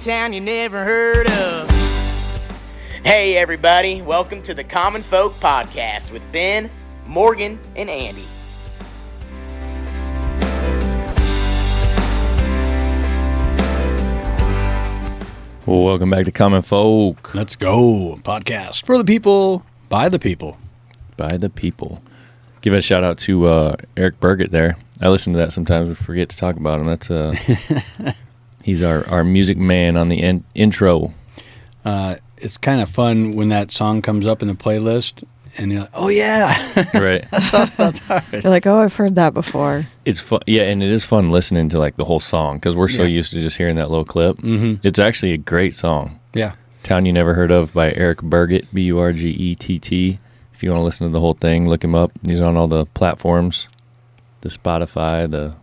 town you never heard of. Hey everybody, welcome to the Common Folk Podcast with Ben, Morgan, and Andy. Well, welcome back to Common Folk. Let's go. Podcast for the people, by the people. By the people. Give a shout out to Eric Burgett there. I listen to that sometimes. We forget to talk about him. That's he's our music man on the intro. It's kind of fun when that song comes up in the playlist and you're like, oh yeah. Right. That's hard. You're like, oh, I've heard that before. It's fun. Yeah, and it is fun listening to like the whole song because we're so used to just hearing that little clip. Mm-hmm. It's actually a great song. Yeah. Town You Never Heard Of by Eric Burgett, Burgett. If you want to listen to the whole thing, look him up. He's on all the platforms, the Spotify, the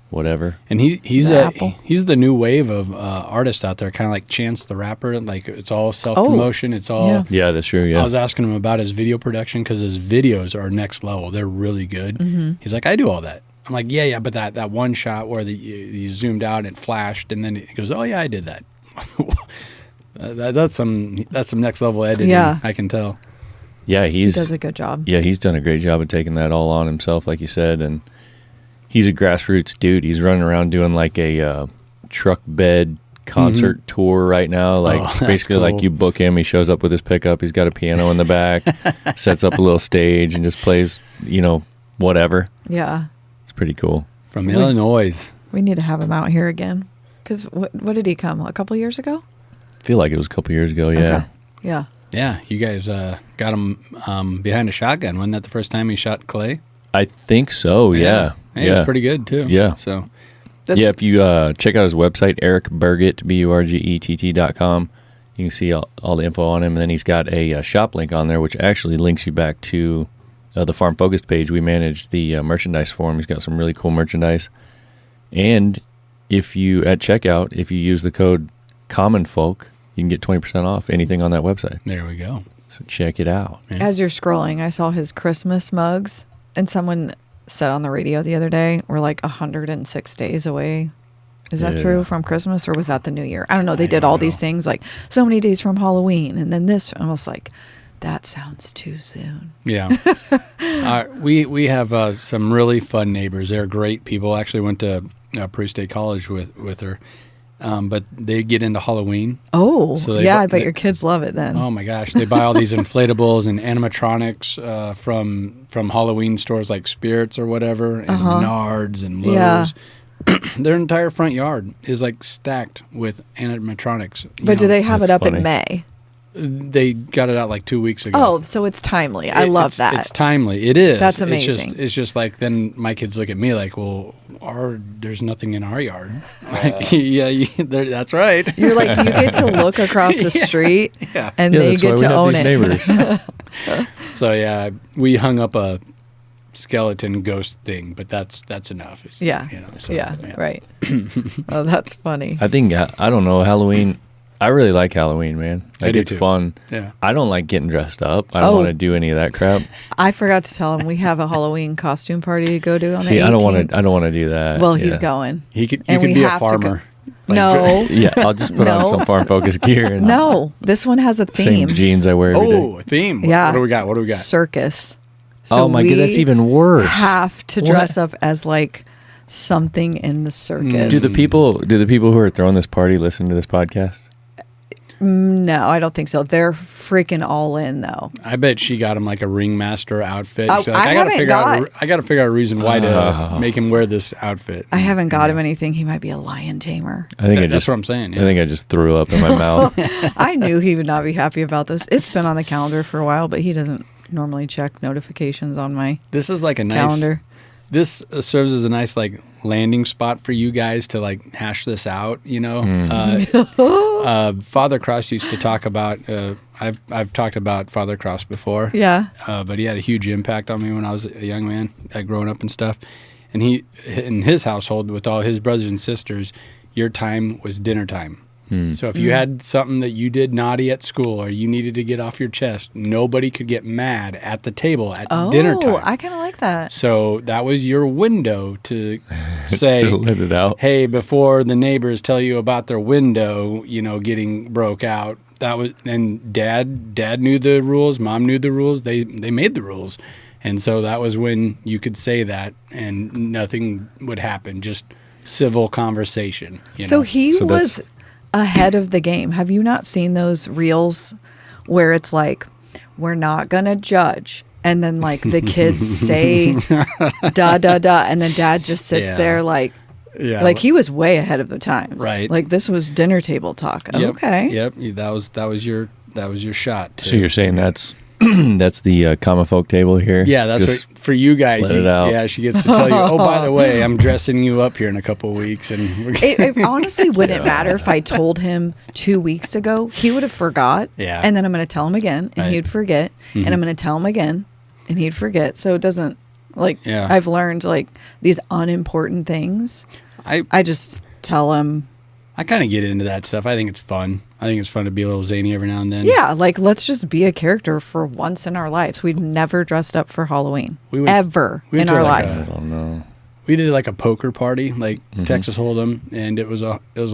whatever. And he's Apple. he's the new wave of artists out there, kind of like Chance the Rapper. Like it's all self-promotion. It's all... Yeah, that's true, yeah. I was asking him about his video production because his videos are next level. They're really good. Mm-hmm. He's like, I do all that. I'm like, yeah, but that one shot where you zoomed out and it flashed, and then he goes, oh yeah, I did that. That's some next level editing. Yeah. I can tell. Yeah, He does a good job. Yeah, he's done a great job of taking that all on himself, like you said, and he's a grassroots dude. He's running around doing like a truck bed concert tour right now. Like basically, cool. like you book him, he shows up with his pickup. He's got a piano in the back, sets up a little stage, and just plays, whatever. Yeah. It's pretty cool. From Illinois. We need to have him out here again. Because what did he come? A couple years ago? I feel like it was a couple years ago. Yeah. Okay. Yeah. Yeah, you guys got him behind a shotgun. Wasn't that the first time he shot Clay? I think so. Yeah. He was pretty good too. Yeah. So. If you check out his website, Eric Burgett, Burgett.com, you can see all the info on him. And then he's got a shop link on there, which actually links you back to the Farm Focused page. We manage the merchandise for him. He's got some really cool merchandise. And at checkout, if you use the code CommonFolk, you can get 20% off anything on that website. There we go. So check it out. Yeah. As you're scrolling, I saw his Christmas mugs, and someone said on the radio the other day, we're like 106 days away. Is that true from Christmas, or was that the New Year? I don't know. They did all these things like so many days from Halloween, and then this. I was like, that sounds too soon. Yeah. We have some really fun neighbors. They're great people. I actually went to Pre-State College with her. But they get into Halloween. Oh, so I bet your kids love it then. Oh my gosh, they buy all these inflatables and animatronics from Halloween stores like Spirits or whatever, and Menards and Lowe's. Yeah. Their entire front yard is like stacked with animatronics. But do they have it up funny. in May? They got it out like 2 weeks ago. Oh, so it's timely. I love that. It's timely. It is. That's amazing. It's just like then my kids look at me like, well, there's nothing in our yard. Like, that's right. You're like, you get to look across the street, and they that's get why to we own have it. these neighbors. So we hung up a skeleton ghost thing, but that's enough. It's, Right. Oh, that's funny. I think, I don't know, Halloween. I really like Halloween, man. I do it's too. fun. Yeah. I don't like getting dressed up. I don't want to do any of that crap. I forgot to tell him we have a Halloween costume party to go to on the 18th. See, I don't want to do that. Well, he's going. You could And we be a have to farmer. No. Yeah, I'll just put on some Farm Focus gear. And No, this one has a theme. Same jeans I wear every day. Oh, a theme. Yeah. What do we got? Circus. Oh my god, that's even worse. Have to dress up as like something in the circus. Do the people who are throwing this party listen to this podcast? No, I don't think so. They're freaking all in though. I bet she got him like a ringmaster outfit. Oh, She's like, I gotta figure out a reason why to make him wear this outfit. I haven't got him anything. He might be a lion tamer. I think That's what I'm saying. I think I just threw up in my mouth. I knew he would not be happy about this. It's been on the calendar for a while, but he doesn't normally check notifications on my This is like a nice calendar. This serves as a nice like landing spot for you guys to like hash this out, Father Cross used to talk about I've talked about Father Cross before. Yeah. But he had a huge impact on me when I was a young man, growing up and stuff. And he, in his household with all his brothers and sisters, your time was dinner time. So if you had something that you did naughty at school or you needed to get off your chest, nobody could get mad at the table at dinner time. I kind of like that. So that was your window to say, To let it out. hey, before the neighbors tell you about their window, getting broke out. That was, and dad knew the rules, mom knew the rules. They made the rules. And so that was when you could say that and nothing would happen, just civil conversation. So he So was that's- ahead of the game. Have you not seen those reels where it's like, we're not going to judge? And then like the kids say, da, da, da. And then dad just sits Yeah. there like he was way ahead of the times. Right. Like this was dinner table talk. Yep, Okay. Yep. That was your shot. So you're saying that's that's the common folk table here? Yeah, that's Just what for you guys. let it out. Yeah, she gets to tell you. Oh, by the way, I'm dressing you up here in a couple of weeks, and we're It honestly wouldn't matter if I told him 2 weeks ago. He would have forgot. Yeah. And then I'm going to tell him again, and Right. he'd forget. And I'm going to tell him again, and he'd forget. So it doesn't Yeah. I've learned like these unimportant things. I just tell him, I kind of get into that stuff. I think it's fun. I think it's fun to be a little zany every now and then. yeah, like let's just be a character for once in our lives. We've never dressed up for Halloween We would- ever we in would our do like life. I don't know. We did like a poker party, like Texas Hold'em, and it was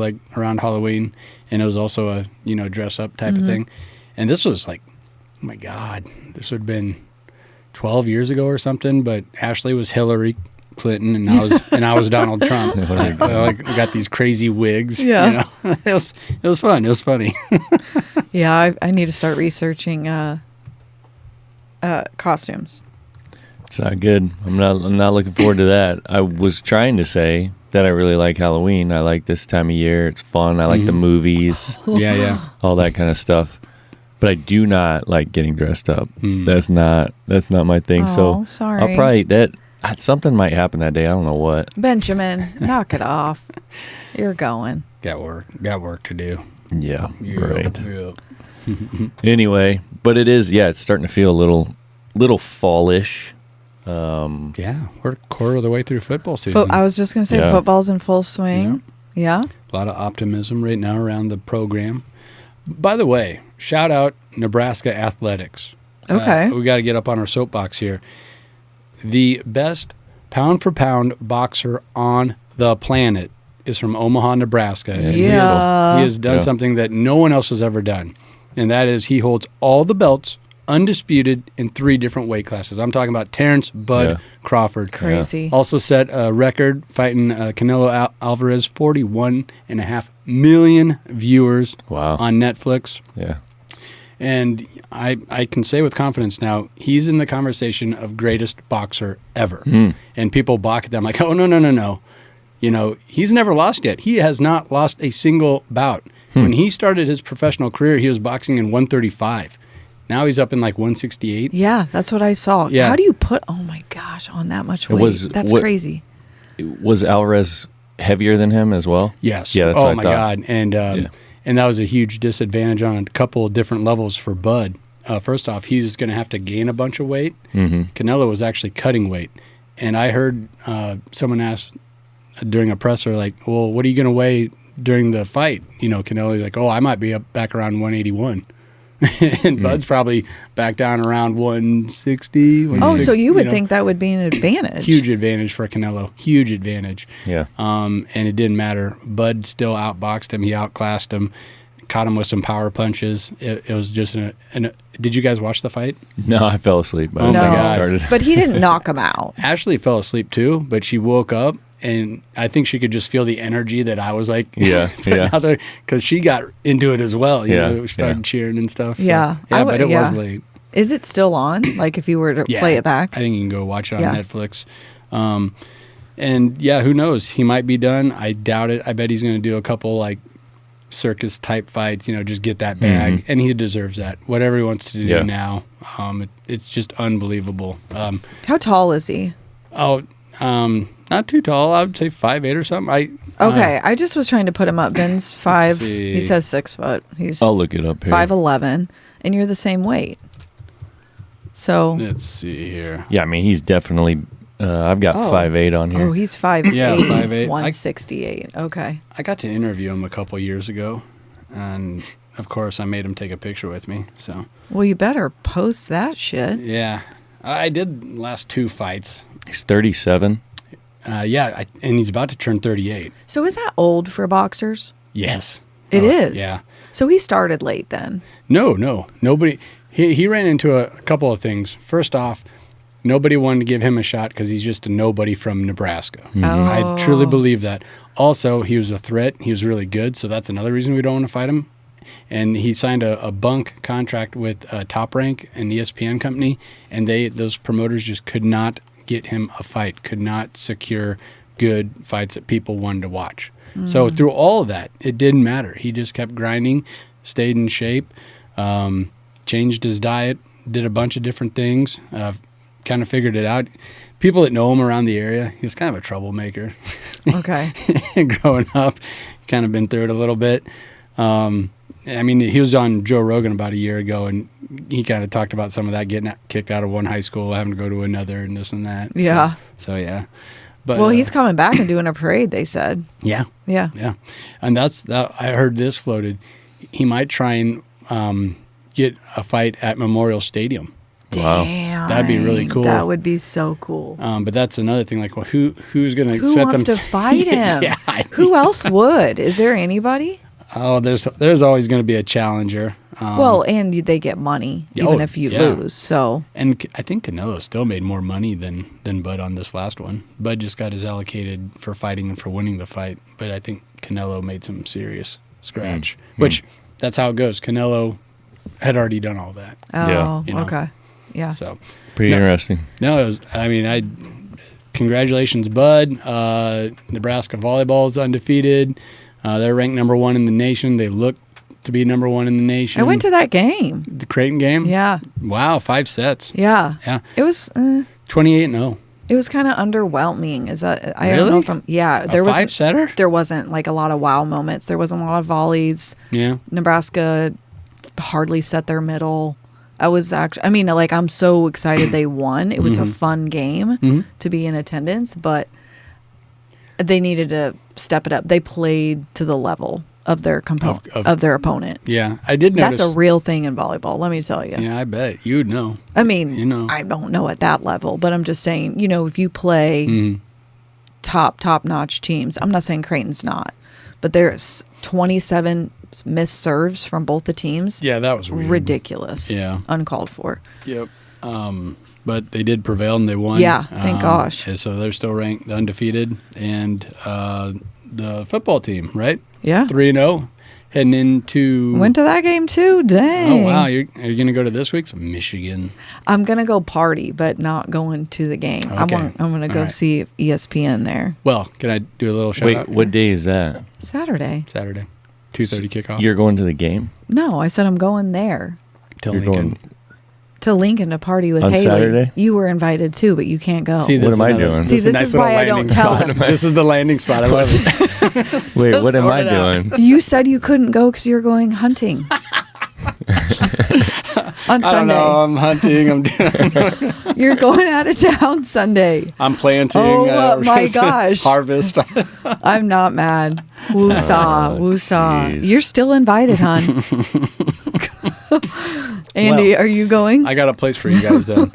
like around Halloween, and it was also a dress up type of thing. And this was like, oh my God, this would have been 12 years ago or something. But Ashley was Hillary Clinton, and I was Donald Trump. Like we got these crazy wigs. Yeah. It was fun. It was funny. Yeah, I need to start researching costumes. It's not good. I'm not looking forward to that. I was trying to say that I really like Halloween. I like this time of year. It's fun. I like the movies, Yeah. all that kind of stuff. But I do not like getting dressed up. That's not my thing. So Oh, sorry. I'll probably something might happen that day. I don't know what. Benjamin, knock it off. You're going. Got work to do. Yeah, right. Yeah. Anyway, but it's starting to feel a little fallish. Yeah, we're a quarter of the way through football season. I was just going to say Yeah. football's in full swing. Yeah. A lot of optimism right now around the program. By the way, shout out Nebraska Athletics. Okay. We got to get up on our soapbox here. The best pound for pound boxer on the planet is from Omaha, Nebraska. And he has done Yeah. something that no one else has ever done. And that is he holds all the belts undisputed in 3 different weight classes. I'm talking about Terrence Bud Yeah. Crawford. Crazy. Also set a record fighting Canelo Alvarez, 41.5 million viewers Wow. on Netflix. Yeah. And I can say with confidence now, he's in the conversation of greatest boxer ever. And people balk at them like, oh, no. He's never lost yet. He has not lost a single bout. When he started his professional career, he was boxing in 135. Now he's up in like 168. Yeah, that's what I saw. Yeah. How do you put, oh my gosh, on that much weight? That's crazy. Was Alvarez heavier than him as well? Yes. Yeah, that's what I my thought. God. And and that was a huge disadvantage on a couple of different levels for Bud. First off, he was going to have to gain a bunch of weight. Canelo was actually cutting weight. And I heard someone ask during a presser, like, well, what are you going to weigh during the fight? Canelo's like, oh, I might be up back around 181. And Bud's probably back down around 160. Oh, so you would think that would be an advantage. Huge advantage for Canelo. Huge advantage. Yeah. And it didn't matter. Bud still outboxed him. He outclassed him. Caught him with some power punches. It was just did you guys watch the fight? No, I fell asleep by the Oh my time it God. started. But he didn't knock him out. Ashley fell asleep too, but she woke up and I think she could just feel the energy that I was like, Yeah, yeah. out there because she got into it as well. You Yeah, know, started yeah. cheering and stuff. So, Yeah, I but would- it was yeah. late. Is it still on? Like if you were to Yeah, play it back? I think you can go watch it on Yeah. Netflix. And yeah, who knows? He might be done. I doubt it. I bet he's going to do a couple like circus type fights. Just get that bag, and he deserves that. Whatever he wants to do Yeah. now, it's just unbelievable. How tall is he? Not too tall. I would say 5'8" or something. Okay, I just was trying to put him up. Ben's 5. see. He says 6 foot. He's I'll look it up here. 5'11", and you're the same weight. So, Let's see here. Yeah, I mean he's definitely. I've got Oh. 5'8" on here. he's 5'8", Yeah, 5'8". 168. Okay. I got to interview him a couple years ago, And of course, I made him take a picture with me. So Well, you better post that shit. yeah, I did last 2 fights. He's 37. And he's about to turn 38. So is that old for boxers? Yes, It is. Yeah. So he started late then. No, nobody. He ran into a couple of things. First off, nobody wanted to give him a shot because he's just a nobody from Nebraska. Oh. I truly believe that. Also, he was a threat. He was really good, so that's another reason we don't want to fight him. And he signed a bunk contract with Top Rank, an ESPN company, and those promoters just could not get him a fight, could not secure good fights that people wanted to watch. So through all of that, it didn't matter. He just kept grinding, stayed in shape, changed his diet, did a bunch of different things, kind of figured it out. People that know him around the area, he's kind of a troublemaker. Okay. Growing up, kind of been through it a little bit. I mean, he was on Joe Rogan about a year ago, and he kind of talked about some of that, getting kicked out of one high school, having to go to another, and this and that. Yeah. So yeah. But, Well, he's coming back and doing a parade, they said. Yeah. Yeah. Yeah. And that. I heard this floated. He might try and get a fight at Memorial Stadium. Wow. Damn. That'd be really cool. That would be so cool. But that's another thing. Like, well, who's going to Who set wants them? to fight him? Yeah. Who else would? Is there anybody? Oh, there's always going to be a challenger. Well, and they get money even if you lose. So And I think Canelo still made more money than Bud on this last one. Bud just got his allocated for fighting and for winning the fight. But I think Canelo made some serious scratch, which that's how it goes. Canelo had already done all that. oh, You know. okay, yeah. So Pretty No. interesting. no, it was, congratulations, Bud. Nebraska volleyball is undefeated. They're ranked number 1 in the nation. They look to be number 1 in the nation. I went to that game. the Creighton game. Yeah, Wow, 5 sets. yeah. Yeah. It was 28-0. it was kind of underwhelming. Is that I don't Really? know if I'm A there was 5-setter? there wasn't like a lot of wow moments. There wasn't a lot of volleys. Yeah. Nebraska hardly set their middle. I'm so excited they won. It was a fun game to be in attendance, but they needed to step it up. They played to the level of their of their opponent. Yeah, I did notice. That's a real thing in volleyball, let me tell you. Yeah, I bet you'd know. I mean, You know. I don't know at that level, but I'm just saying, if you play top-notch teams, I'm not saying Creighton's not, but there's 27 missed serves from both the teams. Yeah, that was weird. Ridiculous. Yeah. Uncalled for. Yep. But they did prevail and they won. Yeah, thank gosh. And so they're still ranked undefeated. And the football team, right? Yeah. 3-0, heading into. Went to that game too. Dang. Oh wow! Are you going to go to this week's Michigan? I'm gonna go party, but not going to the game. Okay. I'm gonna go All right. see ESPN there Well, can I do a little shout Wait, out? what day is that? Saturday. Saturday, 2:30 kickoff. You're going to the game? No, I said I'm going there Till You're Lincoln. going to Lincoln to party with On Haley. Saturday? You were invited too, but you can't go. See, What am I doing? See, is a this nice is why little I don't landing tell spot. them. This is the landing spot. I love it. Wait, what am I sort it out. doing? You said you couldn't go because you're going hunting on I don't know. Sunday. I'm hunting. I'm doing. You're going out of town Sunday. I'm planting. Oh, my gosh. Harvest. I'm not mad. Woosah, woosah. jeez. You're still invited, hon. Andy, Well, are you going? I got a place for you guys then.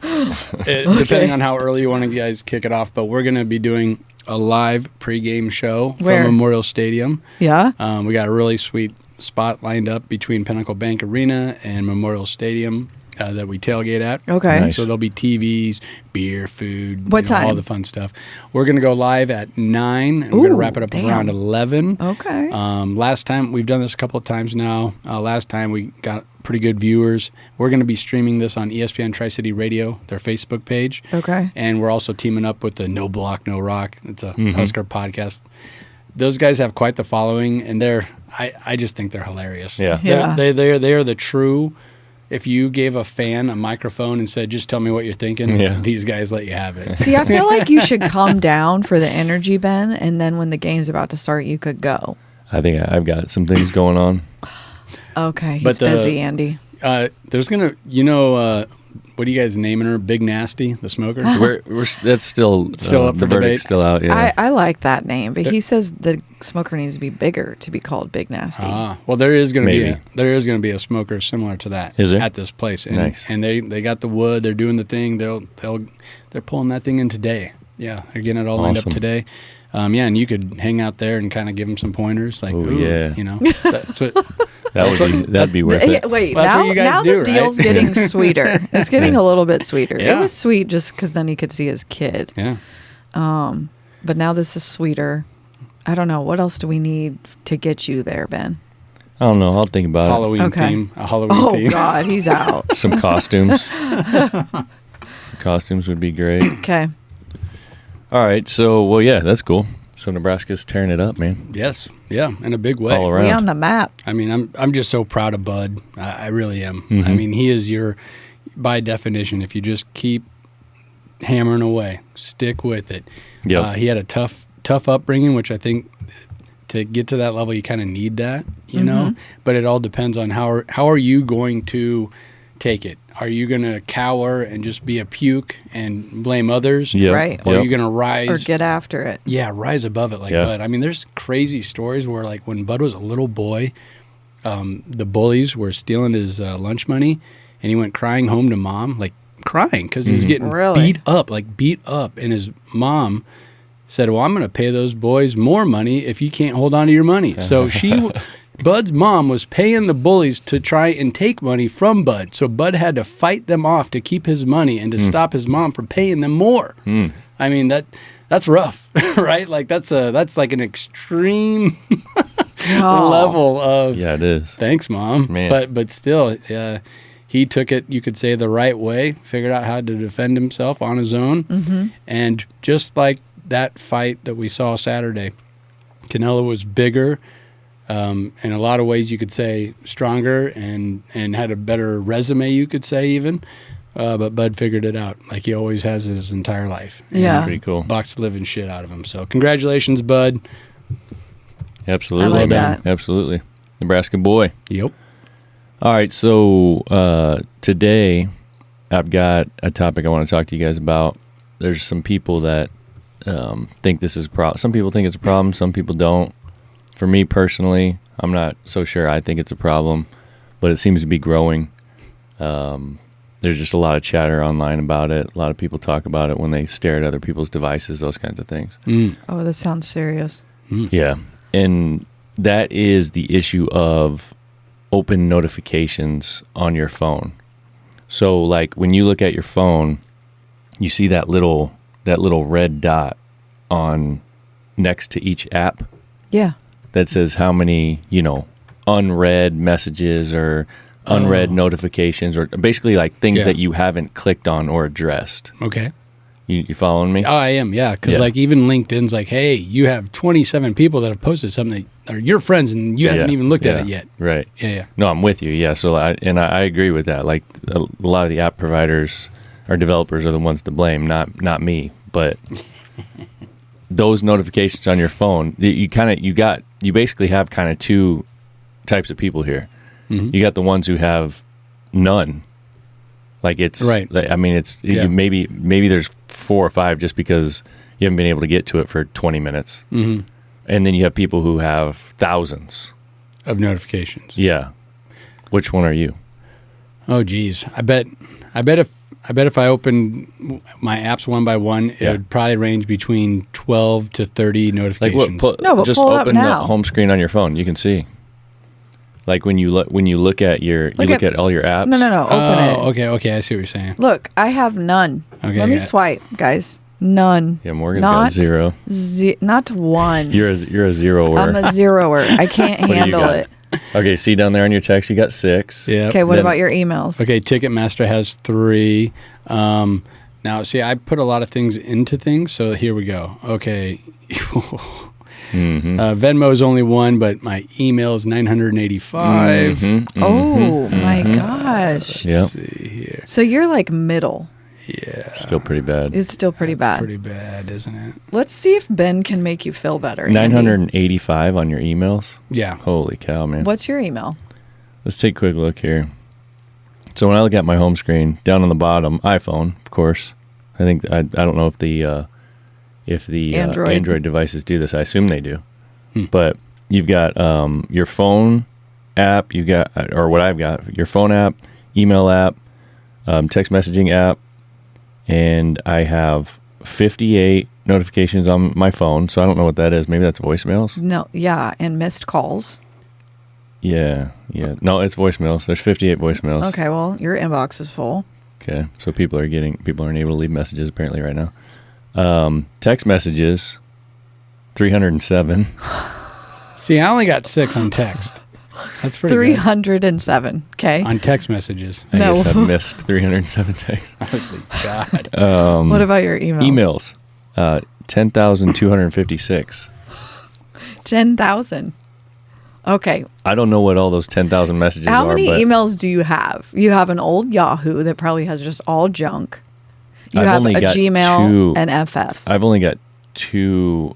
Depending on how early you want to guys kick it off, but we're going to be doing a live pregame show Where? from Memorial Stadium. Yeah. We got a really sweet spot lined up between Pinnacle Bank Arena and Memorial Stadium that we tailgate at. Okay. Nice. So there'll be TVs, beer, food, What all time? the fun stuff. We're going to go live at 9 and we're going to Ooh, wrap it up damn. around 11. Okay. Last time, we've done this a couple of times now. Last time we got pretty good viewers. We're going to be streaming this on ESPN Tri-City Radio, their Facebook page. Okay. And we're also teaming up with the No Block, No Rock. It's a Husker podcast. Those guys have quite the following, and I just think they're hilarious. Yeah. Yeah. They are the true. If you gave a fan a microphone and said, "Just tell me what you're thinking," Yeah. these guys let you have it. See, I feel like you should calm down for the energy, Ben, and then when the game's about to start, you could go. I think I've got some things going on. Okay, he's But busy, Andy. There's gonna, what are you guys naming her? Big Nasty, the smoker? That's still Still up the for debate? verdict's still out. Yeah. I like that name, but he says the smoker needs to be bigger to be called Big Nasty. Well, there is going Maybe. to be a smoker similar to that. Is there? At this place? And, Nice. And they got the wood. They're doing the thing. They're pulling that thing in today. Yeah, they're getting it all lined up Awesome. today. And you could hang out there and kind of give them some pointers, like, Oh, ooh, yeah. you know, that's what. that'd be worth it. Wait, Well, that's now, what you guys now do, the right? deal's getting sweeter. It's getting a little bit sweeter. Yeah. It was sweet just because then he could see his kid. Yeah. But now this is sweeter. I don't know. What else do we need to get you there, Ben? I don't know. I'll think about Halloween Okay. theme. A Halloween Oh, theme. God, he's out. it. Some costumes. Costumes would be great. Okay. All right. So, well, yeah, that's cool. So Nebraska's tearing it up, man. Yes. Yeah. In a big way. All We around. on the map. I mean, I'm just so proud of Bud. I really am. Mm-hmm. I mean, he is by definition, if you just keep hammering away, stick with it. Yep. He had a tough upbringing, which I think to get to that level, you kind of need that, you know. But it all depends on how are you going to take it. Are you going to cower and just be a puke and blame others? Yep. Right. Or are Yep. you going to rise? Or get after it. Yeah, rise above it like Yeah. Bud. I mean, there's crazy stories where, like, when Bud was a little boy, the bullies were stealing his lunch money, and he went crying home to mom, like crying because he was getting Really? beat up. And his mom said, "Well, I'm going to pay those boys more money if you can't hold on to your money." So Bud's mom was paying the bullies to try and take money from Bud. So Bud had to fight them off to keep his money and to stop his mom from paying them more. I mean, that's rough, right? Like that's like an extreme Oh. level of Yeah, it is. thanks, mom. Man. But still, he took it, you could say, the right way, figured out how to defend himself on his own. And just like that fight that we saw Saturday, Canelo was bigger, in a lot of ways you could say stronger and had a better resume, you could say even. But Bud figured it out like he always has his entire life. And Yeah. Pretty cool. boxed the living shit out of him. So congratulations, Bud. Absolutely, I like man. that. Absolutely. Nebraska boy. Yep. All right, so today I've got a topic I want to talk to you guys about. There's some people that think this is a problem. Some people think it's a problem, some people don't. For me personally, I'm not so sure I think it's a problem, but it seems to be growing. There's just a lot of chatter online about it. A lot of people talk about it when they stare at other people's devices, those kinds of things. Oh, this sounds serious. Yeah. And that is the issue of open notifications on your phone. So like when you look at your phone, you see that little red dot on next to each app Yeah. that says how many, unread messages or unread notifications, or basically like things Yeah. that you haven't clicked on or addressed. Okay. You following me? Oh, I am, yeah. Because Yeah. like even LinkedIn's like, hey, you have 27 people that have posted something that are your friends and you haven't Yeah, even looked at yeah, it yet. Right. Yeah. No, I'm with you. Yeah. So I agree with that. Like a lot of the app providers or developers are the ones to blame, not me. But those notifications on your phone, you basically have kind of two types of people here. You got the ones who have none. Like it's Right. like, I mean, it's Yeah. maybe there's 4 or 5 just because you haven't been able to get to it for 20 minutes. And then you have people who have thousands. Of notifications. Yeah. Which one are you? Oh, geez. I bet if I opened my apps one by one, it Yeah. would probably range between 12 to 30 Like notifications. what? No, but just pull it up open the now. home screen on your phone. You can see. Like when you look at Look at- all your apps. No. Open it. Okay. I see what you're saying. Look, I have none. Okay, Let me yeah. swipe, guys. None. Yeah, Morgan's Not got 0. Not one. You're a zeroer. I'm a zeroer. I can't do you handle got? it. Okay, see down there on your text, you got 6. Yeah. Okay, what Then- about your emails? Okay, Ticketmaster has 3. Now, see, I put a lot of things into things, so here we go. Okay. Venmo's only 1, but my email is 985. Oh my gosh. Yeah, Let's see here. So you're like middle. Yeah. still pretty bad. It's still pretty bad. Pretty bad, isn't it? Let's see if Ben can make you feel better. Andy. 985 on your emails. Yeah. Holy cow, man! What's your email? Let's take a quick look here. So when I look at my home screen, down on the bottom, iPhone, of course. I think I don't know if the Android devices do this. I assume they do. But you've got your phone app. You got, or what I've got, your phone app, email app, text messaging app, and I have 58 notifications on my phone. So I don't know what that is. Maybe that's voicemails. No, yeah, and missed calls. Yeah. No, it's voicemails. There's 58 voicemails. Okay, well, your inbox is full. Okay, so people aren't able to leave messages apparently right now. Text messages, 307. See, I only got 6 on text. That's pretty 307. Okay. good. On text messages. I No. guess I've missed 307 texts. Holy God. What about your emails? Emails, 10,256. 10,000. Okay. I don't know what all those 10,000 messages How are. many but emails do you have? You have an old Yahoo that probably has just all junk. You I've have only a got Gmail 2 and FF. I've only got 2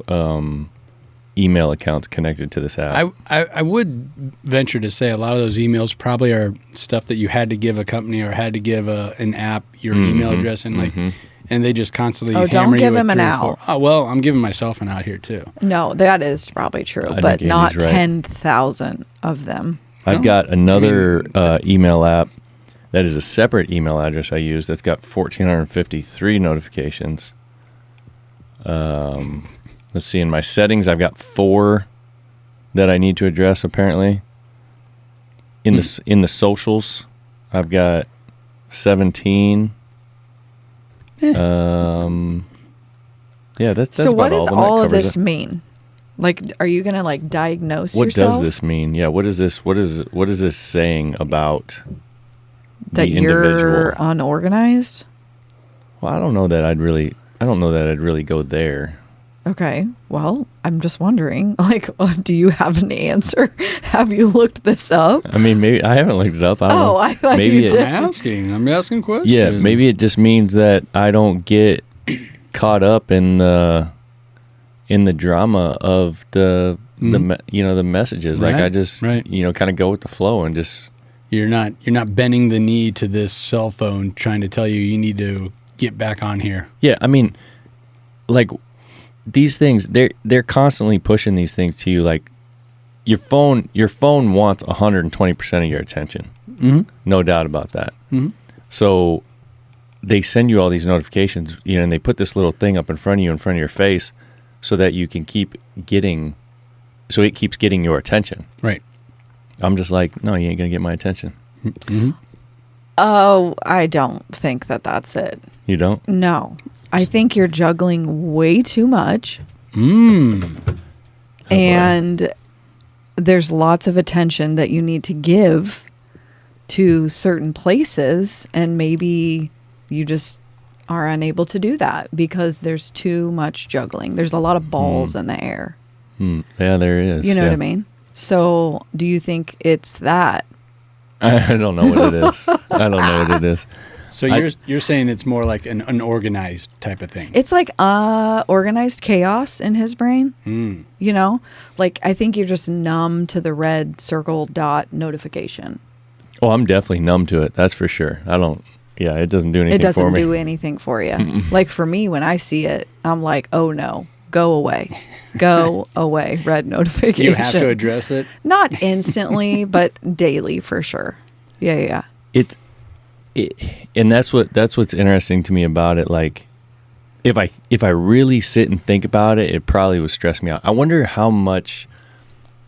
email accounts connected to this app. I would venture to say a lot of those emails probably are stuff that you had to give a company or had to give an app your email address and and they just constantly Oh, hammer don't give you with him an 3 or out. 4. Oh, well, I'm giving myself an out here too. No, that is probably true, I but think not Andy's right. 10,000 of them. I've got another email app that is a separate email address I use that's got 1,453 notifications. Let's see, in my settings, I've got 4 that I need to address apparently. In the socials, I've got 17. Yeah, that's So about what all does of them. That all of covers this it. mean? Like, are you going to like diagnose What yourself? does this mean? Yeah, what is this? What is this saying about that the you're individual? unorganized? Well, I don't know that I'd really go there. Okay. Well, I'm just wondering, like, do you have an answer? Have you looked this up? I mean, maybe I haven't looked it up. I don't know. I thought maybe you it, did. I'm asking questions. Yeah, maybe it just means that I don't get caught up in the drama of the messages. Like I just kind of go with the flow and just You're not bending the knee to this cell phone trying to tell you need to get back on here. Yeah, I mean, like these things, they're constantly pushing these things to you. Like your phone wants 120% of your attention. Mm-hmm. No doubt about that. Mm-hmm. So they send you all these notifications, and they put this little thing up in front of you, in front of your face, so that you can keeps getting your attention. Right. I'm just like, no, you ain't gonna get my attention. Mm-hmm. Oh, I don't think that that's it. You don't? No. I think you're juggling way too much. Mm. And there's lots of attention that you need to give to certain places, and maybe you just are unable to do that because there's too much juggling. There's a lot of balls in the air. Yeah, there is. You know what I mean? So do you think it's that? I don't know what it is. I don't know what it is. So you're saying it's more like an unorganized type of thing. It's like organized chaos in his brain. Mm. You know? Like, I think you're just numb to the red circle dot notification. Oh, I'm definitely numb to it. That's for sure. It doesn't do anything It doesn't for me. do anything for you. Like for me, when I see it, I'm like, oh no, go away. Go away. Red notification. You have to address it. Not instantly, but daily for sure. Yeah. And that's what's interesting to me about it. Like, if I really sit and think about it, it probably would stress me out. I wonder how much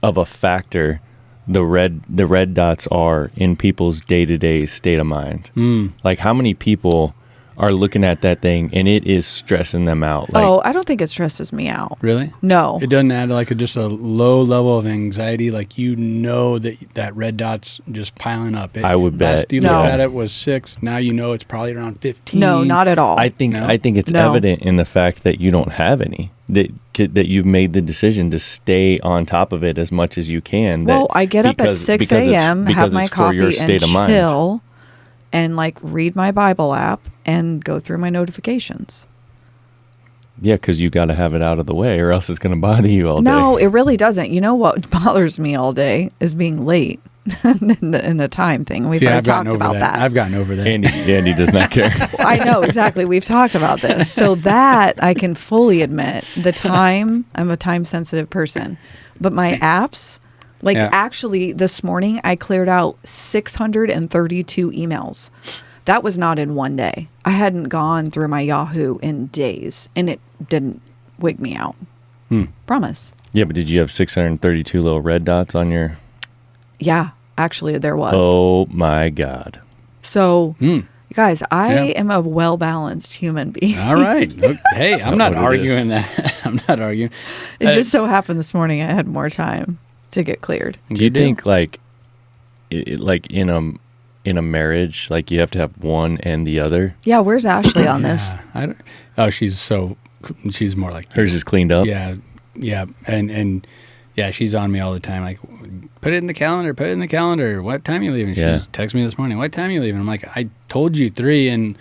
of a factor the red dots are in people's day-to-day state of mind. Like, how many people are looking at that thing and it is stressing them out? Like, I don't think it stresses me out. Really? No. It doesn't add like just a low level of anxiety. Like that red dot's just piling up. I would bet. Last you No. looked at it was 6. Now you know it's probably around 15. No, not at all. I think it's No. evident in the fact that you don't have any. That you've made the decision to stay on top of it as much as you can. Well, I get up at because 6 it's- a.m., because have my it's for your coffee, and state of mind. chill, and like read my Bible app and go through my notifications. Yeah, because you got to have it out of the way, or else it's going to bother you all day. No, it really doesn't. You know what bothers me all day is being late. in a time thing. We've See, already I've gotten talked over about that. I've gotten over that. Andy does not care. I know, exactly. We've talked about this. So that I can fully admit I'm a time sensitive person. But my apps, actually this morning I cleared out 632 emails. That was not in one day. I hadn't gone through my Yahoo in days, and it didn't wig me out. Promise. Yeah, but did you have 632 little red dots on your... Yeah, actually there was. Oh my God. So, you guys, I am a well-balanced human being. All right. Look, hey, I'm not What it arguing that. I'm not arguing. It just so happened this morning I had more time to get cleared. Do you think like in a marriage, like you have to have one and the other? Yeah, where's Ashley on this? She's more like Hers is cleaned up? Yeah. And yeah, she's on me all the time. Like, put it in the calendar. What time are you leaving? She texted me this morning. What time are you leaving? I'm like, I told you 3, and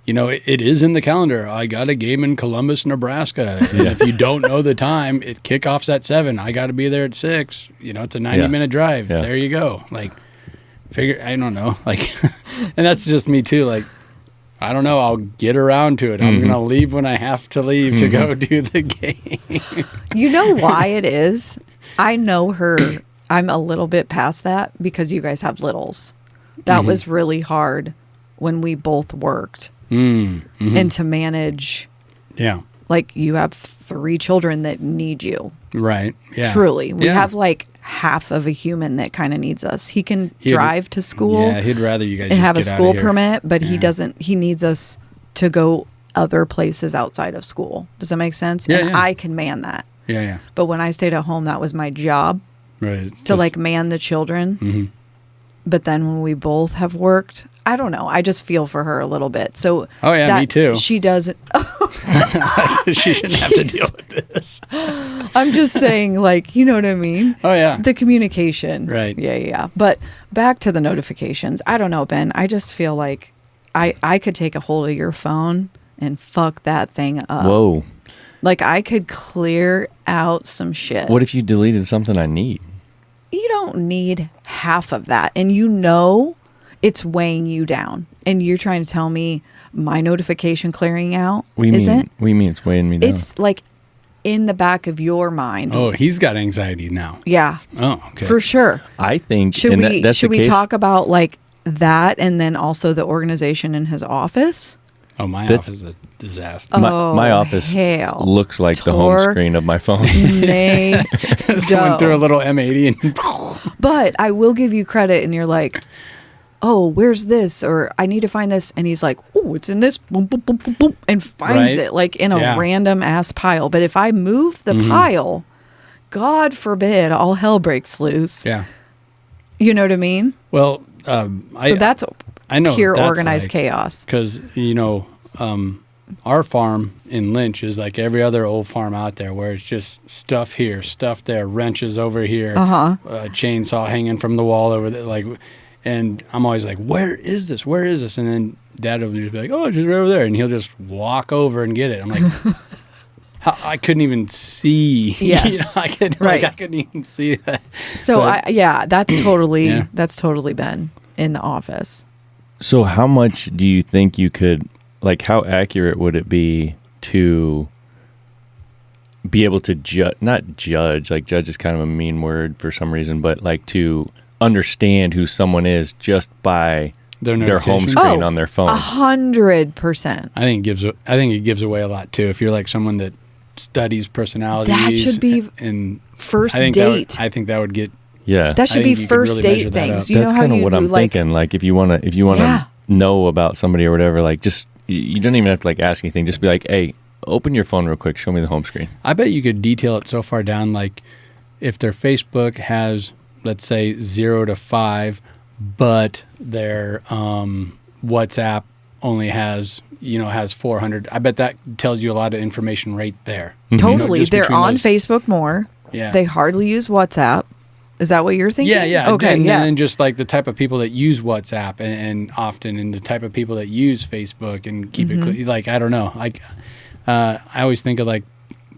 it is in the calendar. I got a game in Columbus, Nebraska. And if you don't know the time, it kickoff's at 7. I got to be there at 6. It's a 90-minute drive. Yeah. There you go. Like, I don't know. Like, and that's just me too. Like, I don't know. I'll get around to it. I'm going to leave when I have to leave to go do the game. You know why it is? I know her. I'm a little bit past that because you guys have littles. That was really hard when we both worked. And to manage. Yeah. Like, you have 3 children that need you. Right. Yeah. Truly. We have like half of a human that kind of needs us. He can drive to school. Yeah, he'd rather you guys and just have a get out of school here. permit, but he doesn't. He needs us to go other places outside of school. Does that make sense? Yeah, and yeah. I can man that. Yeah. But when I stayed at home, that was my job Right. to like man the children. But then when we both have worked, I don't know. I just feel for her a little bit. So Oh, yeah, me too. She doesn't. She shouldn't have to deal with this. I'm just saying, like, you know what I mean? Oh, yeah. The communication. Right. Yeah. But back to the notifications. I don't know, Ben. I just feel like I could take a hold of your phone and fuck that thing up. Whoa. Like, I could clear out some shit. What if you deleted something I need? You don't need half of that. And it's weighing you down. And you're trying to tell me my notification clearing out isn't? We mean it's weighing me down. It's like in the back of your mind. Oh, he's got anxiety now. Yeah. Oh, okay. For sure. I think... Should and we that's should the we case. talk about like that and then also the organization in his office? Oh, my That's- office is a disaster. My office hell. looks like the home Tor- screen of my phone. Nay. Someone threw a little M80 and But I will give you credit, and you're like, oh, where's this? Or I need to find this. And he's like, oh, it's in this, boom, boom, boom, boom, boom, and finds Right. it like in a Yeah. random ass pile. But if I move the pile, God forbid, all hell breaks loose. yeah. You know what I mean? Well, So that's I know pure that's organized like- chaos. Because, our farm in Lynch is like every other old farm out there where it's just stuff here, stuff there, wrenches over here, chainsaw hanging from the wall over there. Like, and I'm always like, where is this? Where is this? And then Dad will just be like, oh, it's just right over there. And he'll just walk over and get it. I'm like, I couldn't even see. Yes. I couldn't even see that. So But- that's totally Yeah. that's totally been in the office. So how much do you think you could, like, how accurate would it be to be able to not judge, like judge is kind of a mean word for some reason, but like to understand who someone is just by Their their home notifications? screen Oh, on their phone? 100%. I think it gives away a lot too. If you're like someone that studies personalities, That should be and First I think date. I think that would get. Yeah. That should I be think you could first really measure date that things. up. You That's know how kind of you what do I'm like thinking. Like if you want to Yeah. know about somebody or whatever, like just you don't even have to like ask anything. Just be like, hey, open your phone real quick. Show me the home screen. I bet you could detail it so far down, like if their Facebook has, let's say, 0 to 5, but their WhatsApp only has 400. I bet that tells you a lot of information right there. totally. just They're between on those- Facebook more. Yeah. They hardly use WhatsApp. Is that what you're thinking? Yeah. Okay, and, yeah. And then just like the type of people that use WhatsApp and often, and the type of people that use Facebook and keep Mm-hmm. it like, I don't know. Like, I always think of like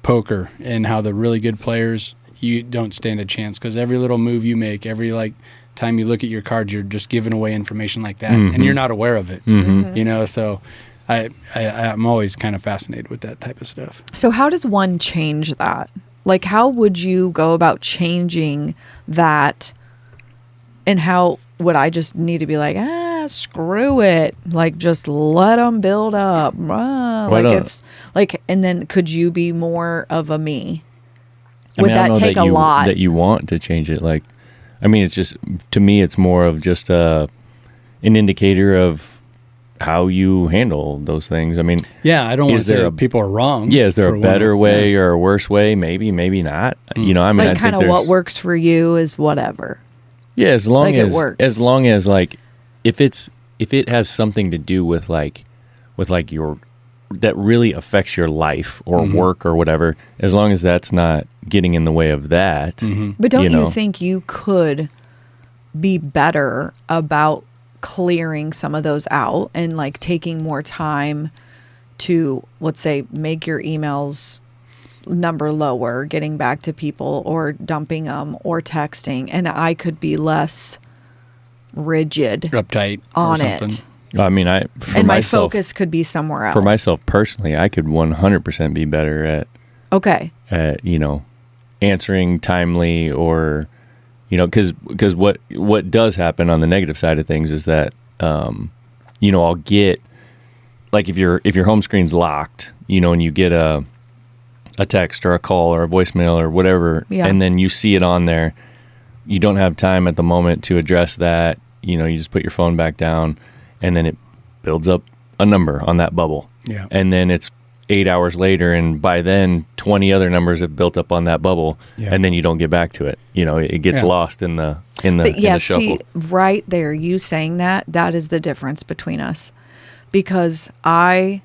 poker and how the really good players, you don't stand a chance because every little move you make, every like time you look at your cards, you're just giving away information like that, and you're not aware of it. You know, so I'm always kind of fascinated with that type of stuff. So how does one change that? Like, how would you go about changing that? And how would I just need to be like, screw it. Like, just let them build up. Like, it's like, and then could you be more of a me? Would that take a lot? That you want to change it. Like, I mean, it's just, to me, it's more of just an indicator of how you handle those things. I mean, yeah, I don't want to say people are wrong. Yeah, is there a better way or a worse way? Maybe not. You know, I mean, like, kind of what works for you is whatever. Yeah, as long like as it works. As long as, like, if it has something to do with your, that really affects your life or work or whatever, as long as that's not getting in the way of that. But don't you think you could be better about clearing some of those out and, like, taking more time to, let's say, make your emails number lower, getting back to people, or dumping them, or texting, and I could be less rigid, uptight on or something. it. I mean, my focus could be somewhere else. For myself personally, I could 100% be better at you know, answering timely, or, you know, because what does happen on the negative side of things is that you know, I'll get, like, if your home screen's locked, you know, and you get a text or a call or a voicemail or whatever, and then you see it on there, you don't have time at the moment to address that. You know, you just put your phone back down, and then it builds up a number on that bubble. Yeah. And then it's 8 hours later, and by then 20 other numbers have built up on that bubble, and then you don't get back to it. You know, it gets lost in the shuffle. See, right there, you saying that is the difference between us, because that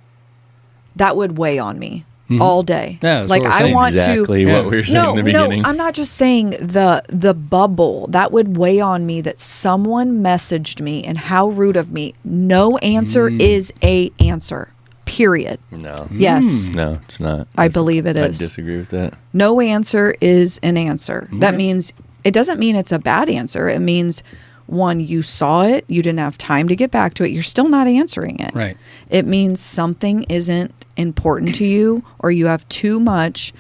would weigh on me all day. Yeah, like, I want exactly to what we were saying in the beginning. No, I'm not just saying the bubble. That would weigh on me, that someone messaged me, and how rude of me. No answer is a answer. Period. No. Yes. No, it's not. I believe it is. I disagree with that. No answer is an answer. That means, it doesn't mean it's a bad answer. It means, one, you saw it, you didn't have time to get back to it, you're still not answering it. Right. It means something isn't important to you, or you have too much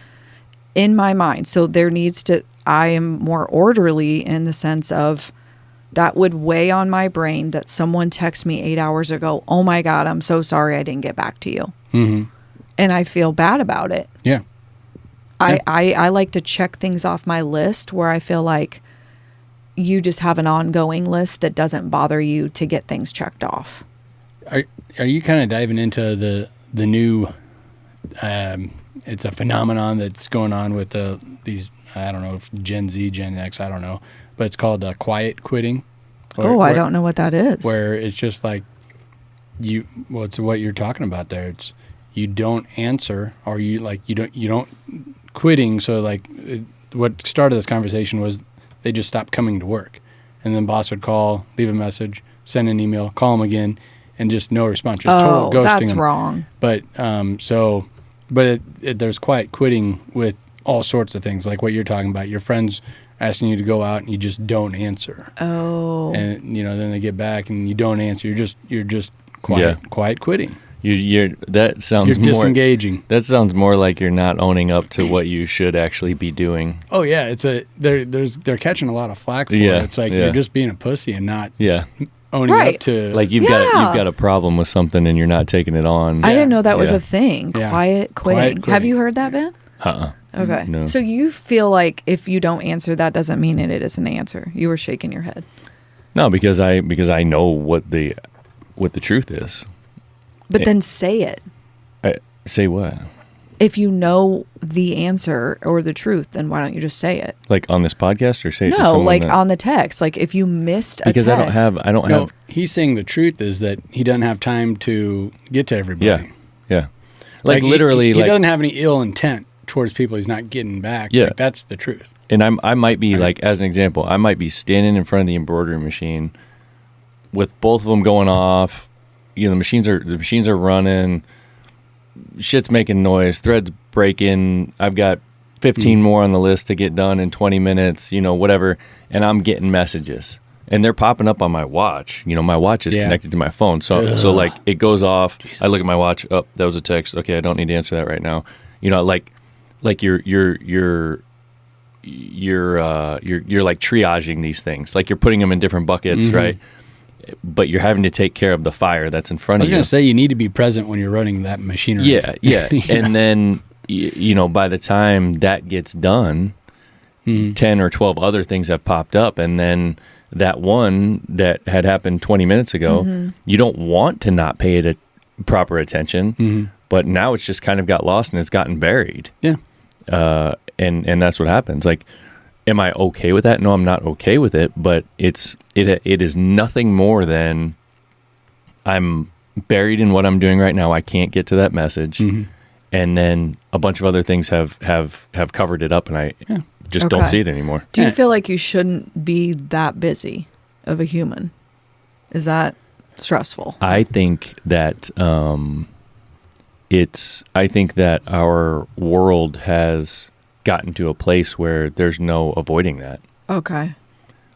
in my mind. So I am more orderly in the sense of, that would weigh on my brain that someone texted me 8 hours ago, oh my God, I'm so sorry I didn't get back to you. And I feel bad about it. Yeah. I like to check things off my list where I feel like you just have an ongoing list that doesn't bother you to get things checked off. Are you kind of diving into the new, it's a phenomenon that's going on with these, I don't know, if Gen Z, Gen X, I don't know, but it's called quiet quitting. I don't know what that is. Where it's just like, it's what you're talking about there. It's, you don't answer, or you don't quitting. So, like, what started this conversation was they just stopped coming to work, and then boss would call, leave a message, send an email, call them again, and just no response, just total ghosting. That's them. wrong. But there's quiet quitting with all sorts of things, like what you're talking about. Your friends asking you to go out and you just don't answer. Oh. And then they get back and you don't answer. You're just quiet quitting. That sounds you're disengaging. That sounds more like you're not owning up to what you should actually be doing. Oh yeah, they're catching a lot of flack for it. It's like you're just being a pussy and not owning up to, like, you've got a problem with something and you're not taking it on. I didn't know that was a thing. Yeah. Quiet quitting. Have you heard that, Ben? Okay. No. So you feel like if you don't answer, that doesn't mean it is an answer. You were shaking your head. No, because I know what the truth is. But then say it. Say what? If you know the answer or the truth, then why don't you just say it? Like on this podcast, or say it to No, someone like on the text. Like if you missed a text. Because I don't have. He's saying the truth is that he doesn't have time to get to everybody. Yeah. Like literally, he doesn't have any ill intent towards people he's not getting back. Yeah. Like, that's the truth. And I might be, like, as an example, I might be standing in front of the embroidery machine with both of them going off. You know, the machines are running. Shit's making noise. Thread's breaking. I've got 15 more on the list to get done in 20 minutes. You know, whatever. And I'm getting messages. and they're popping up on my watch. My watch is Yeah. connected to my phone, so like it goes off. I look at my watch. Oh, that was a text. Okay, I don't need to answer that right now. Like you're like triaging these things. Like you're putting them in different buckets, right? But you're having to take care of the fire that's in front I was of you. going to say you need to be present when you're running that machinery. Yeah. And then, by the time that gets done, 10 or 12 other things have popped up. And then that one that had happened 20 minutes ago, you don't want to not pay it proper attention. But now it's just kind of got lost and it's gotten buried. Yeah. And that's what happens. Like, am I okay with that? No, I'm not okay with it, but it is nothing more than I'm buried in what I'm doing right now. I can't get to that message. And then a bunch of other things have covered it up, and I just don't Okay. see it anymore. Do you feel like you shouldn't be that busy of a human? Is that stressful? I think that I think that our world has gotten to a place where there's no avoiding that, Okay.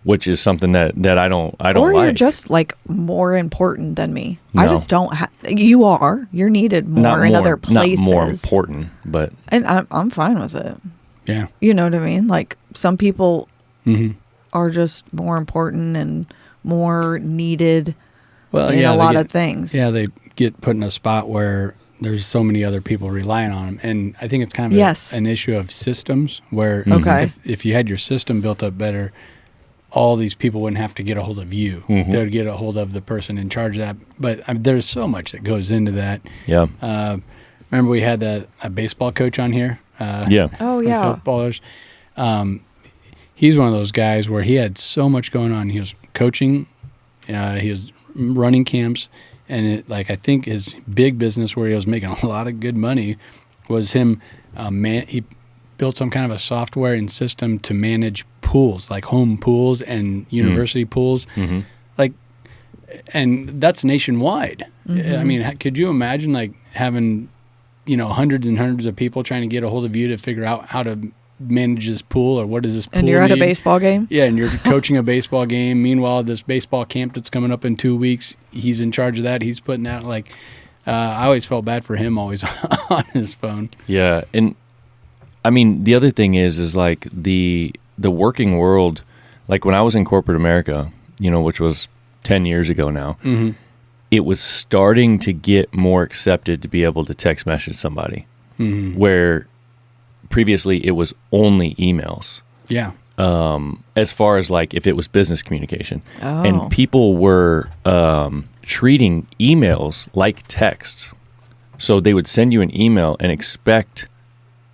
which is something that I don't Or like. you're just like more important than me. I No. just don't you're needed more in other places. Not more important, but And I'm fine with it. Yeah. You know what I mean? Like some people are just more important and more needed Well, in yeah, a they lot get- of things. Yeah, they get put in a spot where there's so many other people relying on them. And I think it's kind of Yes. an issue of systems where Okay. if you had your system built up better, all these people wouldn't have to get a hold of you. They would get a hold of the person in charge of that. But there's so much that goes into that. yeah. Remember we had a baseball coach on here? Yeah. Oh, for yeah. footballers. He's one of those guys where he had so much going on. He was coaching, he was running camps, and I think his big business where he was making a lot of good money was him. He built some kind of a software and system to manage pools, like home pools and university pools, and that's nationwide. I mean, could you imagine like having hundreds and hundreds of people trying to get a hold of you to figure out how to manage this pool or what does this pool And you're at a need? baseball game? Yeah, and you're coaching a baseball game. Meanwhile, this baseball camp that's coming up in 2 weeks, he's in charge of that. He's putting that I always felt bad for him always on his phone. Yeah, and I mean the other thing is like the working world, like when I was in corporate America, which was 10 years ago now, it was starting to get more accepted to be able to text message somebody, where previously it was only emails. Yeah. As far as like if it was business communication, Oh. and people were treating emails like texts, so they would send you an email and expect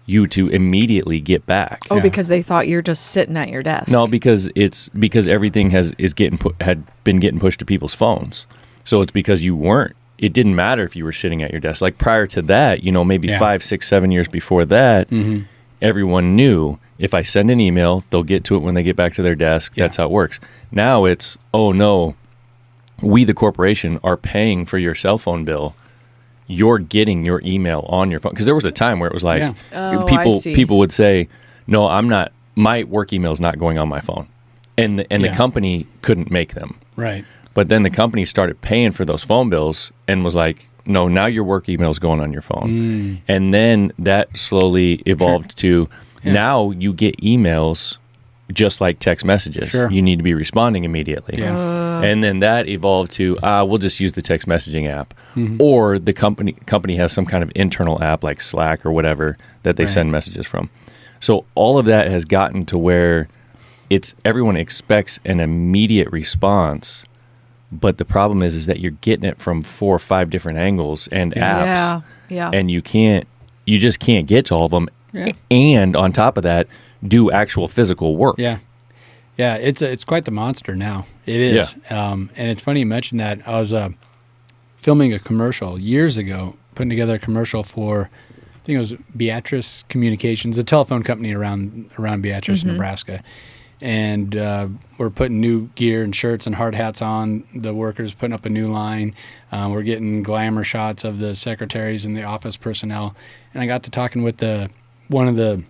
you to immediately get back. Oh, Yeah. because they thought you're just sitting at your desk. No, because everything had been getting pushed to people's phones. So it's because you weren't. It didn't matter if you were sitting at your desk. Like prior to that, maybe Yeah. 5, 6, 7 years before that, everyone knew if I send an email, they'll get to it when they get back to their desk. Yeah. That's how it works. Now it's, oh no, we the corporation are paying for your cell phone bill. You're getting your email on your phone. Because there was a time where it was like Yeah. Oh, I see. people would say, no, I'm not. My work email is not going on my phone, and the Yeah. company couldn't make them. Right. But then the company started paying for those phone bills and was like, no, now your work email is going on your phone. And then that slowly evolved to now you get emails just like text messages. Sure. You need to be responding immediately. Yeah. And then that evolved to, we'll just use the text messaging app. Or the company has some kind of internal app like Slack or whatever that they Right. send messages from. So all of that has gotten to where everyone expects an immediate response. But the problem is that you're getting it from 4 or 5 different angles and apps. Yeah. And you just can't get to all of them. Yeah. And on top of that, do actual physical work. Yeah. Yeah, it's quite the monster now. It is. And it's funny you mentioned that. I was filming a commercial years ago, putting together a commercial for, I think it was Beatrice Communications, a telephone company around Beatrice, Nebraska. And we're putting new gear and shirts and hard hats on. The workers putting up a new line. We're getting glamour shots of the secretaries and the office personnel. And I got to talking with one of the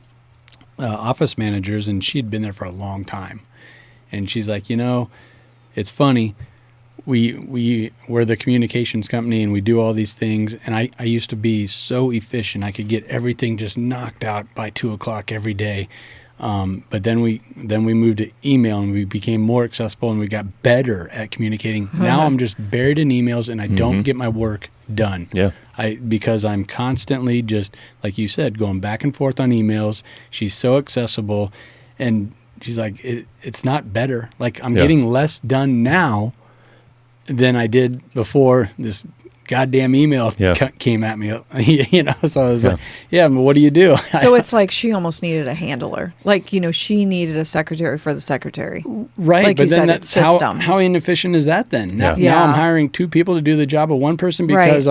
office managers, and she'd been there for a long time. And she's like, it's funny. We're the communications company and we do all these things. And I used to be so efficient. I could get everything just knocked out by 2:00 every day. But then we moved to email and we became more accessible and we got better at communicating. Now I'm just buried in emails and I don't get my work done. Yeah. Because I'm constantly just, like you said, going back and forth on emails. She's so accessible and she's like, it's not better. Like I'm getting less done now than I did before this goddamn email came at me. So I was like, but what do you do? So it's like she almost needed a handler. Like, she needed a secretary for the secretary. Right. Like but you then said, that's it's systems. how inefficient is that then? Now I'm hiring 2 people to do the job of one person because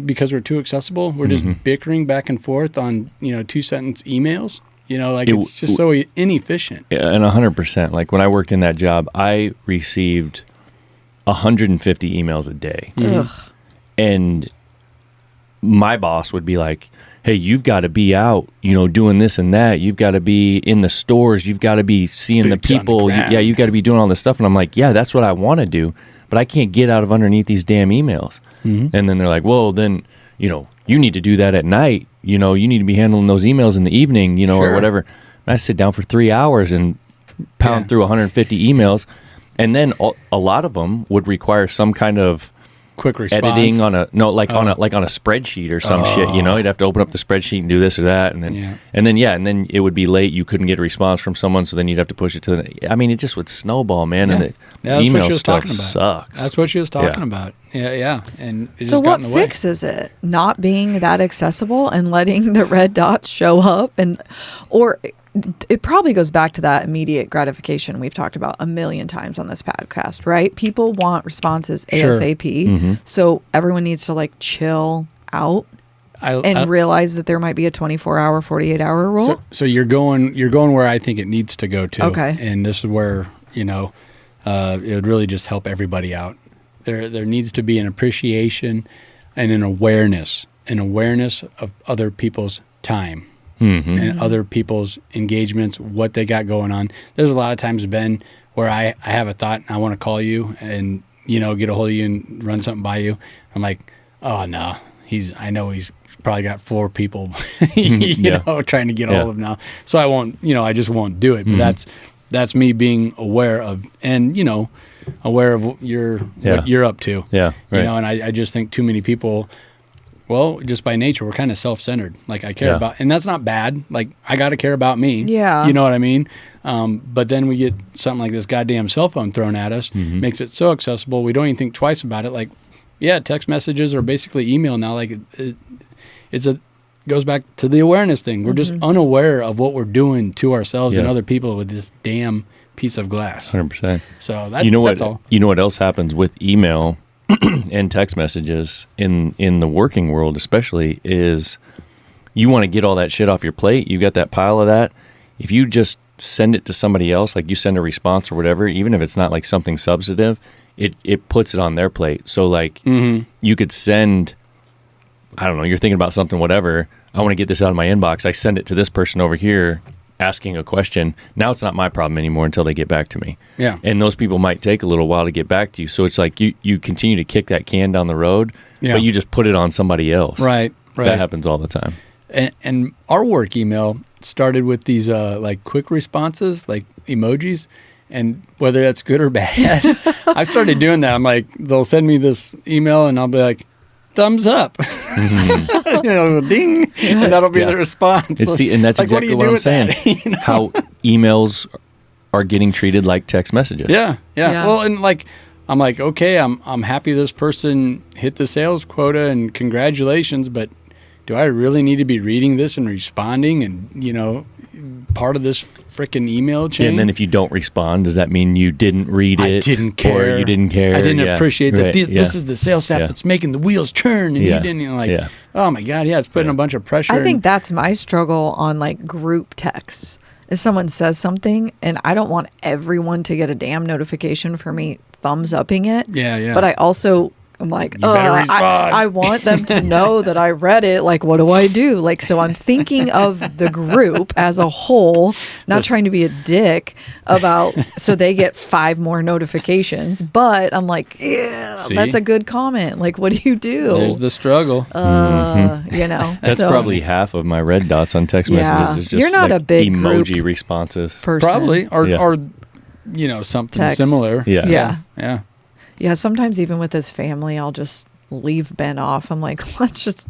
because we're too accessible. We're just bickering back and forth on, 2-sentence emails. It's just so inefficient. Yeah, and 100%. Like when I worked in that job, I received 150 emails a day. Ugh. And my boss would be like, hey, you've got to be out, doing this and that. You've got to be in the stores. You've got to be seeing the people. You've got to be doing all this stuff. And I'm like, yeah, that's what I want to do. But I can't get out of underneath these damn emails. And then they're like, well, then, you need to do that at night. You need to be handling those emails in the evening, or whatever. And I sit down for 3 hours and pound through 150 emails. And then a lot of them would require some kind of quick response. Editing on a spreadsheet or some shit. You'd have to open up the spreadsheet and do this or that, and then it would be late. You couldn't get a response from someone, so then you'd have to push it to it just would snowball, man. Yeah. And the email stuff sucks. That's what she was talking about. Yeah. And it so just got in the way. What fixes it? Not being that accessible and letting the red dots show up, or it probably goes back to that immediate gratification we've talked about a million times on this podcast, right? People want responses ASAP. So everyone needs to chill out and realize that there might be a 24-hour, 48-hour rule. So you're going where I think it needs to go to. Okay. And this is where, it would really just help everybody out. There needs to be an appreciation and an awareness of other people's time. And other people's engagements, what they got going on. There's a lot of times, Ben, where I have a thought and I want to call you and, get a hold of you and run something by you. I'm like, oh, no, I know he's probably got 4 people, trying to get a hold of him now. So I won't, I just won't do it. But that's me being aware of, and, aware of what you're up to. Yeah. Right. And I just think too many people, well, just by nature, we're kind of self-centered. Like I care about, and that's not bad. Like I got to care about me. Yeah. You know what I mean? But then we get something like this goddamn cell phone thrown at us, makes it so accessible. We don't even think twice about it. Like, text messages are basically email now. Like goes back to the awareness thing. We're just unaware of what we're doing to ourselves and other people with this damn piece of glass. 100%. So that's all. You know what else happens with email and text messages in the working world especially is you want to get all that shit off your plate. You got that pile of that. If you just send it to somebody else, like you send a response or whatever, even if it's not like something substantive, it puts it on their plate. So like you could send, I don't know, you're thinking about something, whatever. I want to get this out of my inbox. I send it to this person over here asking a question. Now it's not my problem anymore until they get back to me. Yeah. And those people might take a little while to get back to you. So it's like you continue to kick that can down the road, but you just put it on somebody else. Right. That happens all the time. And our work email started with these quick responses, like emojis, and whether that's good or bad, I've started doing that. I'm like, they'll send me this email and I'll be like, thumbs up, ding, and that'll be the response. And that's like, exactly what I'm saying. How emails are getting treated like text messages. Yeah. Well, and I'm like, okay, I'm happy this person hit the sales quota and congratulations, but do I really need to be reading this and responding and, part of this freaking email chain? And then if you don't respond, does that mean you didn't read it? I didn't care. Or you didn't care. I didn't appreciate that. This is the sales staff that's making the wheels turn, and you didn't, oh my God, it's putting a bunch of pressure. I think that's my struggle on group texts. If someone says something and I don't want everyone to get a damn notification for me thumbs upping it. Yeah. But I also I'm like, better respond. I want them to know that I read it. Like, what do I do? Like, so I'm thinking of the group as a whole, not trying to be a dick about, so they get 5 more notifications. But I'm like, yeah, See? that's a good comment. Like, what do you do? There's the struggle. You know, That's so, probably half of my red dots on text Yeah. messages. Is just You're not like a big emoji group responses. person. Probably, or Yeah. or you know, something Text. similar. Yeah. Yeah. Yeah. Yeah, sometimes even with his family, I'll just leave Ben off. I'm like, let's just,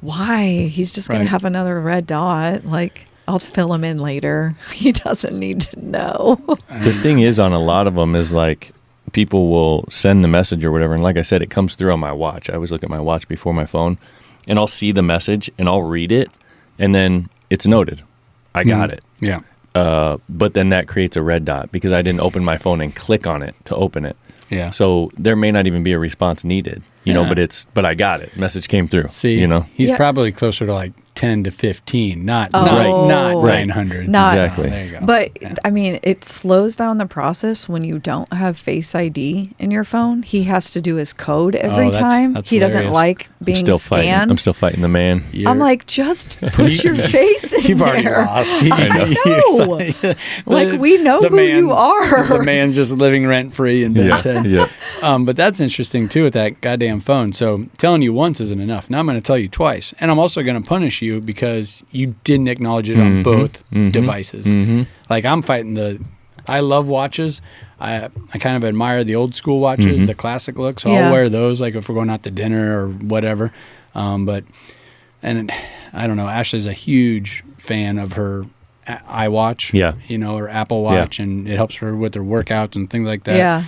why? He's just going Right. to have another red dot. Like, I'll fill him in later. He doesn't need to know. The thing is, on a lot of them, is like people will send the message or whatever, and like I said, it comes through on my watch. I always look at my watch before my phone, and I'll see the message and I'll read it, and then it's noted. I got it. Yeah. But then that creates a red dot because I didn't open my phone and click on it to open it. Yeah. So there may not even be a response needed, you know, Yeah. but I got it. Message came through. See, you know, he's Yeah. probably closer to like 10 to 15, not Oh. not Right. 900. Not- Exactly. There you go. But Yeah. I mean, it slows down the process when you don't have Face ID in your phone. He has to do his code every time. that's He doesn't hilarious. like I'm being still fighting. scanned. I'm still fighting the man. I'm like, just put your face in You've already there. lost. know. Like, we know who you are. The man's just living rent free in Ben's head. yeah. But that's interesting too with that goddamn phone. So telling you once isn't enough. Now I'm going to tell you twice, and I'm also going to punish you because you didn't acknowledge it on both devices. Like I'm fighting I love watches. I kind of admire the old school watches, the classic look. So Yeah. I'll wear those like if we're going out to dinner or whatever. I don't know. Ashley's a huge fan of her iWatch. Yeah. You know, or Apple Watch, and it helps her with her workouts and things like that. Yeah.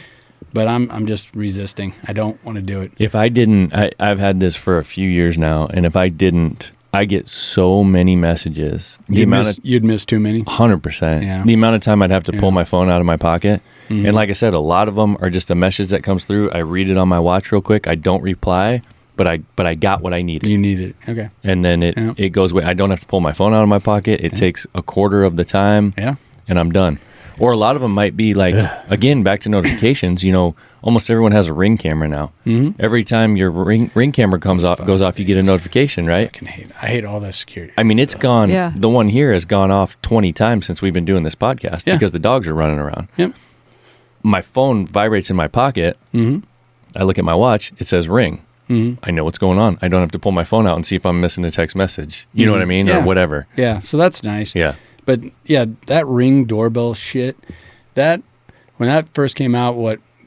But I'm just resisting. I don't want to do it. If I didn't, I've had this for a few years now, and if I didn't, I get so many messages. You'd miss too many. 100%. Yeah. The amount of time I'd have to pull Yeah. my phone out of my pocket. And like I said, a lot of them are just a message that comes through. I read it on my watch real quick. I don't reply, but I got what I needed. You need it. Okay. And then Yeah. it goes away. I don't have to pull my phone out of my pocket. It takes a quarter of the time. Yeah. And I'm done. Or a lot of them might be like, again, back to notifications. You know, almost everyone has a Ring camera now. Every time your ring camera goes off, you get a notification, right? I hate all that security. I mean, it's gone. Yeah. The one here has gone off 20 times since we've been doing this podcast Yeah. because the dogs are running around. Yep. My phone vibrates in my pocket. I look at my watch. It says ring. I know what's going on. I don't have to pull my phone out and see if I'm missing a text message. You know what I mean? Yeah. Or whatever. Yeah. So that's nice. Yeah. But yeah, that Ring doorbell shit, when that first came out,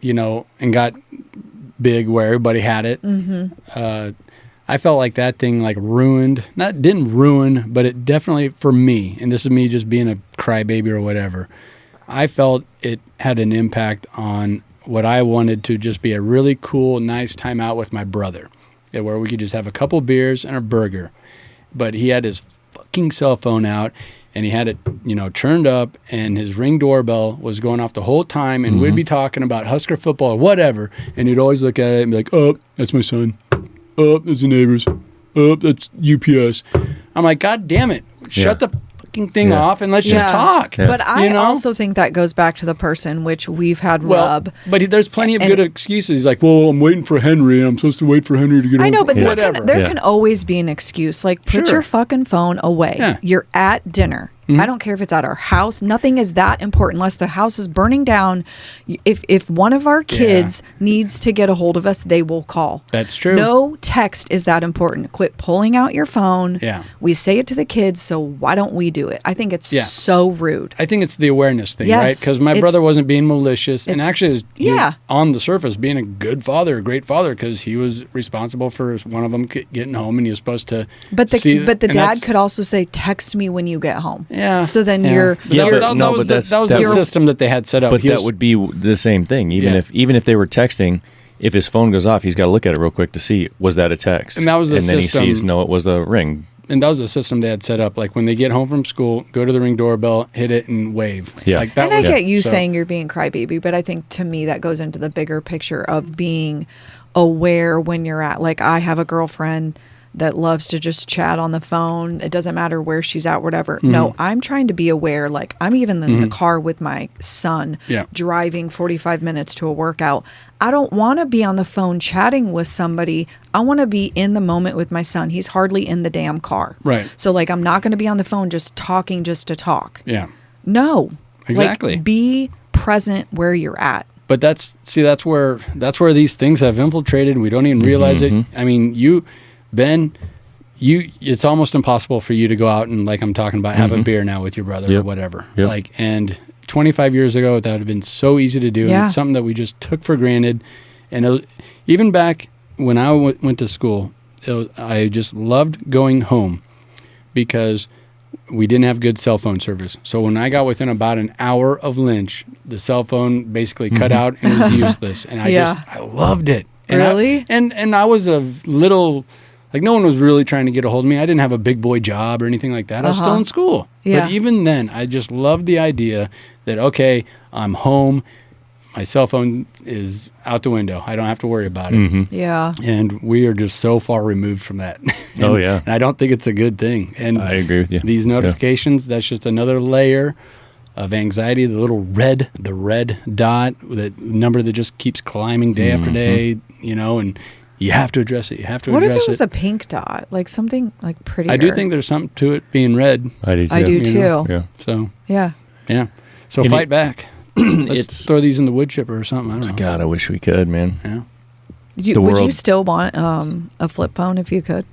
and got big where everybody had it, I felt like that thing didn't ruin, but it definitely, for me, and this is me just being a crybaby or whatever, I felt it had an impact on what I wanted to just be a really cool, nice time out with my brother, where we could just have a couple beers and a burger. But he had his fucking cell phone out, and he had it, turned up, and his Ring doorbell was going off the whole time, and we'd be talking about Husker football or whatever, and he'd always look at it and be like, oh, that's my son. Oh, that's the neighbors. Oh, that's UPS. I'm like, God damn it. Shut the fucking thing Yeah. off and let's just talk. Yeah. But I You know? also think that goes back to the person, which we've had rub. But there's plenty of And- good excuses. He's like, well, I'm waiting for Henry, and I'm supposed to wait for Henry to get I home. know, but whatever. there Yeah. can always be an excuse. Like, put Sure. your fucking phone away. Yeah. You're at dinner. I don't care if it's at our house. Nothing is that important unless the house is burning down. If one of our kids needs to get a hold of us, they will call. That's true. No text is that important. Quit pulling out your phone. Yeah. We say it to the kids, so why don't we do it? I think it's Yeah. so rude. I think it's the awareness thing, Yes, right? Because my it's- brother wasn't being malicious, and it's- actually, he was yeah. on the surface being a good father, a great father, because he was responsible for one of them getting home, and he was supposed to. But the see, dad that's- could also say, "Text me when you get home." Yeah. So then yeah. you're But Yeah, that, but- that, no, that was but the, that was the that's- system that they had set up. But He that was- would be the same thing. Even if they were texting, if his phone goes off, he's got to look at it real quick to see, was that a text? And that was the then system. he sees, no, it was a ring. and that was the system they had set up. Like when they get home from school, go to the Ring doorbell, hit it, and wave. Yeah. Like that And I was, get you so- saying you're being crybaby, but I think to me that goes into the bigger picture of being aware when you're at, like, I have a girlfriend that loves to just chat on the phone. It doesn't matter where she's at, whatever. No, I'm trying to be aware. Like, I'm even in the car with my son, driving 45 minutes to a workout. I don't want to be on the phone chatting with somebody. I want to be in the moment with my son. He's hardly in the damn car. Right. So, like, I'm not going to be on the phone just talking just to talk. Yeah. No. Exactly. Like, be present where you're at. But that's where these things have infiltrated, and we don't even realize it. I mean, Ben, it's almost impossible for you to go out and, like I'm talking about, have a beer now with your brother or whatever. Yep. Like, and 25 years ago, that would have been so easy to do. And it's something that we just took for granted. And even back when I went to school, I just loved going home because we didn't have good cell phone service. So when I got within about an hour of Lynch, the cell phone basically cut out and was useless. And I loved it. And Really? And I was a little, like, no one was really trying to get a hold of me. I didn't have a big boy job or anything like that. I was still in school. Yeah. But even then, I just loved the idea that, okay, I'm home. My cell phone is out the window. I don't have to worry about it. Yeah. And we are just so far removed from that. Oh, yeah. And I don't think it's a good thing. And I agree with you. these notifications, that's just another layer of anxiety. The red dot, that number that just keeps climbing day after day, and you have to address it. You have to What address if it was it. a pink dot? Like something like prettier? I do think there's something to it being red. I do too. I do too. Yeah. So, Yeah. yeah. So And fight back. Let's it's- throw these in the wood chipper or something. I don't know. God, I wish we could, man. Yeah. Would you world- still want a flip phone if you could?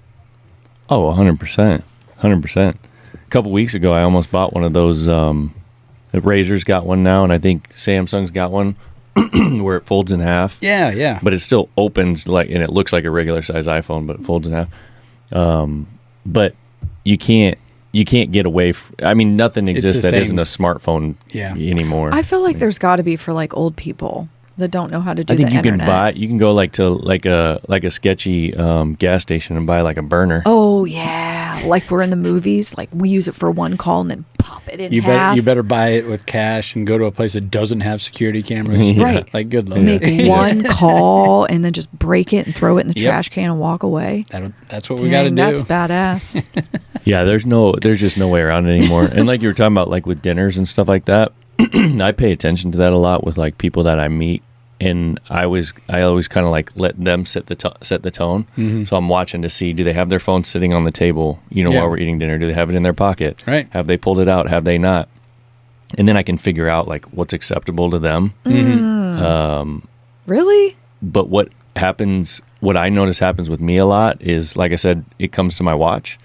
Oh, 100%. 100%. A couple weeks ago, I almost bought one of those. Razor's got one now, and I think Samsung's got one where it folds in half. Yeah, yeah. But it still opens, and it looks like a regular size iPhone, but it folds in half. But you can't get away. Nothing exists the that isn't same. a smartphone anymore. I feel like there's got to be for like old people that don't know how to do I think the you internet. you can go to a sketchy gas station and buy like a burner. Oh yeah, like we're in the movies. Like we use it for one call and then pop it in You half. better buy it with cash and go to a place that doesn't have security cameras. Yeah. Right. Like, good luck. Make one call and then just break it and throw it in the trash can and walk away. That's what we got to Dang, do. that's badass. Yeah, there's just no way around it anymore. And like you were talking about, like with dinners and stuff like that, I pay attention to that a lot with like people that I meet, and I always kind of like let them set the tone. Mm-hmm. So I'm watching to see, do they have their phone sitting on the table, while we're eating dinner? Do they have it in their pocket? Right. Have they pulled it out? Have they not? And then I can figure out like what's acceptable to them. Really? But what I notice happens with me a lot is, like I said, it comes to my watch.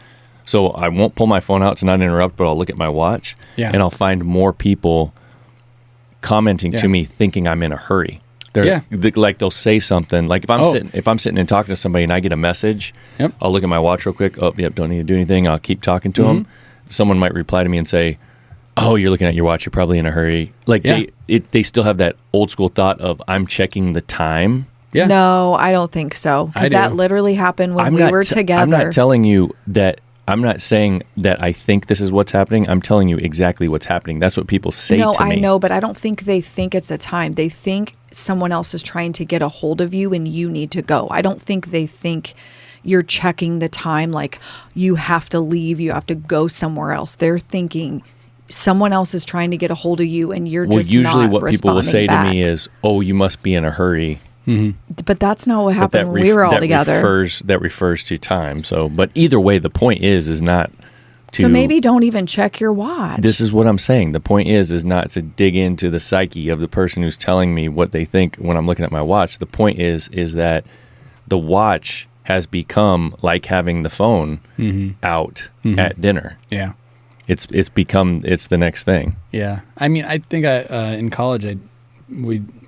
So I won't pull my phone out to not interrupt, but I'll look at my watch, and I'll find more people commenting to me thinking I'm in a hurry. Like they'll say something. Like if I'm sitting and talking to somebody and I get a message, I'll look at my watch real quick. Oh, yep, don't need to do anything. I'll keep talking to them. Someone might reply to me and say, "Oh, you're looking at your watch. You're probably in a hurry." Like they still have that old school thought of I'm checking the time. Yeah. No, I don't think so. I Because that do. literally happened when we were together. I'm not telling you that. I'm not saying that I think this is what's happening. I'm telling you exactly what's happening. That's what people say to me. No, I know, but I don't think they think it's a time. They think someone else is trying to get a hold of you and you need to go. I don't think they think you're checking the time like you have to leave, you have to go somewhere else. They're thinking someone else is trying to get a hold of you and you're just usually not what people will say responding to me back. is, "Oh, you must be in a hurry." But that's not what But happened when we were all together. That refers to time. So, but either way, the point is not to. So maybe don't even check your watch. This is what I'm saying. The point is not to dig into the psyche of the person who's telling me what they think when I'm looking at my watch. The point is that the watch has become like having the phone out at dinner. Yeah. It's the next thing. Yeah. I mean, I think in college,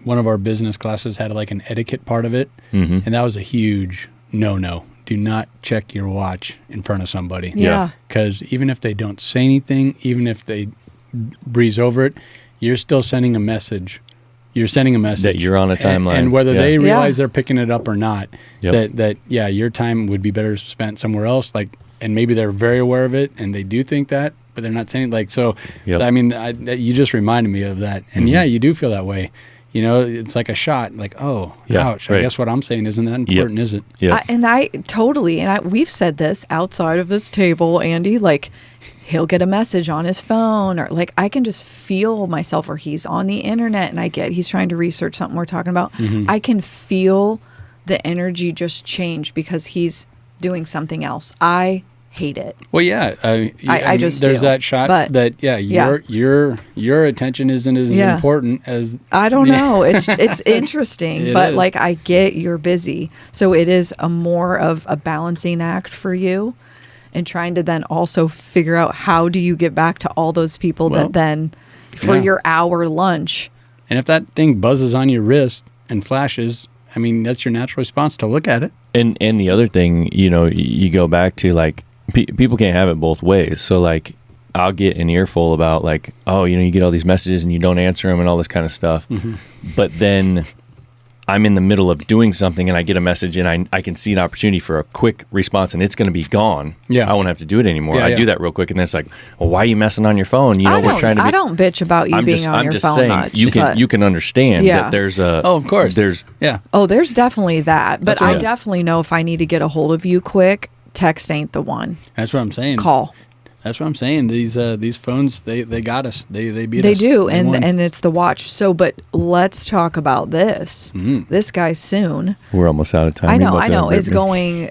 one of our business classes had like an etiquette part of it. And that was a huge no. Do not check your watch in front of somebody. Yeah. Because even if they don't say anything, even if they breeze over it, you're still sending a message. You're sending a message. That you're on a timeline. And whether they Yeah. realize they're picking it up or not, Yep. that your time would be better spent somewhere else. Like, and maybe they're very aware of it and they do think that, but they're not saying like, so, Yep. I mean, you just reminded me of that. And yeah, you do feel that way. You know, it's like a shot. Like, oh, Yeah, ouch. I right. guess what I'm saying isn't that important, is it? Yeah. I totally, we've said this outside of this table, Andy, like he'll get a message on his phone or like I can just feel myself, or he's on the internet and he's trying to research something we're talking about. I can feel the energy just change because he's doing something else. I hate it. Well, yeah. I just there's do. that shot But- that yeah. your attention isn't as Yeah. important as I don't know. It's interesting, It but is. like I get you're busy. So it is a more of a balancing act for you and trying to then also figure out how do you get back to all those people Well, that then for yeah. your hour lunch. And if that thing buzzes on your wrist and flashes, I mean, that's your natural response to look at it. And the other thing, you know, you go back to like people can't have it both ways. So like I'll get an earful about like, oh, you know, you get all these messages and you don't answer them and all this kind of stuff. But then I'm in the middle of doing something and I get a message and I can see an opportunity for a quick response and it's going to be gone. Yeah. I won't have to do it anymore. Yeah, I yeah. do that real quick and then it's like, well, why are you messing on your phone? You know, we're trying to be. I don't bitch about you being on I'm your just phone saying much. you but- can understand Yeah. that there's a. Oh, of course. There's Yeah. Oh, there's definitely that. But That's right. I definitely know if I need to get a hold of you quick, text ain't the one. That's what I'm saying. Call. That's what I'm saying. These phones, they got us. They beat They us. do, They won. and it's the watch. So, but let's talk about this. This guy soon. We're almost out of time. I We're know, about I to know, is rip going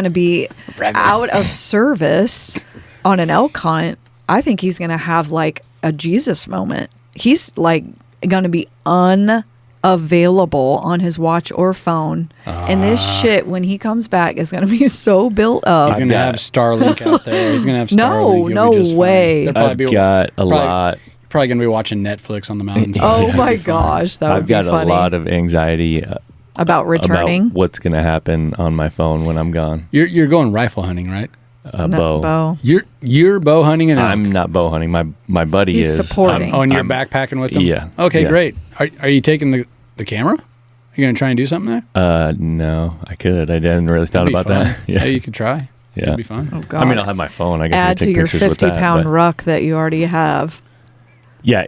to be out of service on an elk hunt. I think he's going to have like a Jesus moment. He's like going to be unavailable on his watch or phone, and this shit when he comes back is going to be so built up. He's gonna have Starlink out there. He's gonna have No, Starlink. You'll no be just fine. way. They'll I've got a lot. You're probably gonna be watching Netflix on the mountains. Oh You'll my be fine. gosh, that would I've be got funny. a lot of anxiety about returning. about what's going to happen on my phone when I'm gone. You're going rifle hunting, right? Bow. Bo. You're bow hunting and elk. I'm not bow hunting. My buddy He's is. supporting. Oh, and you're I'm- backpacking with them? Yeah. Okay, Yeah. great. Are you taking the camera? Are you going to try and do something there? No, I could. I hadn't really thought That'd be about fun. that. Yeah, you could try. Yeah. That'd be fun. Oh God. I mean, I'll have my phone. I guess Add I to take your pictures with that. 50-pound but- ruck that you already have. Yeah,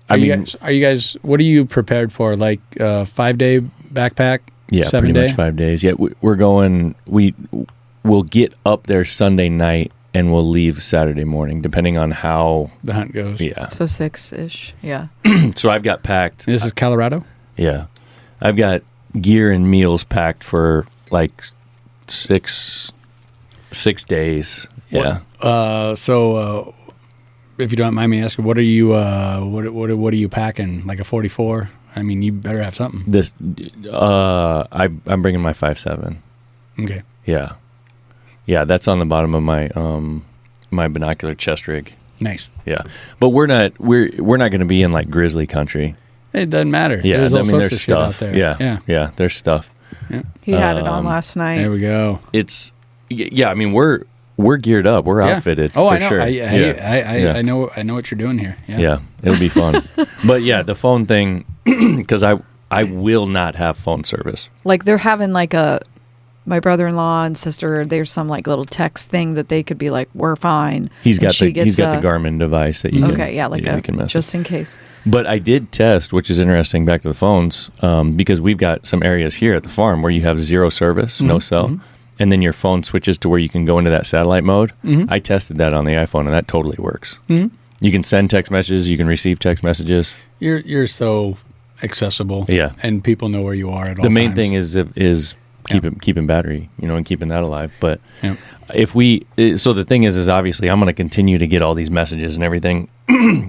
Are you guys, what are you prepared for? Like 5-day backpack? yeah, 7 pretty day? much 5 days. Yeah, we're going. We'll get up there Sunday night and we'll leave Saturday morning, depending on how. The hunt goes. Yeah. So 6-ish. Yeah. So I've got packed. This is Colorado? Yeah, I've got gear and meals packed for like 6 days. Yeah. So if you don't mind me asking, what are you what are you packing? Like a 44? I mean, you better have something. This, I'm bringing my 5.7. Okay. Yeah, that's on the bottom of my my binocular chest rig. Nice. Yeah, but we're not going to be in like grizzly country. It doesn't matter. Yeah, There's all I mean sorts there's of shit out stuff. there. Yeah, there's stuff. He had it on last night. There we go. It's yeah. I mean we're geared up. We're Yeah. outfitted. Oh, for I know. Sure. I know what you're doing here. Yeah. Yeah, it'll be fun. But yeah, the phone thing, because I will not have phone service. Like they're having like my brother-in-law and sister, there's some like little text thing that they could be like, we're fine. He's And got she the gets the Garmin device that you can. Okay, yeah, like you can message. just in case. But I did test, which is interesting, back to the phones, because we've got some areas here at the farm where you have zero service, no cell, and then your phone switches to where you can go into that satellite mode. I tested that on the iPhone, and that totally works. You can send text messages, you can receive text messages. You're so accessible. Yeah. And people know where you are at all The main times. thing is keeping battery, and keeping that alive. But Yeah. so the thing is obviously I'm going to continue to get all these messages and everything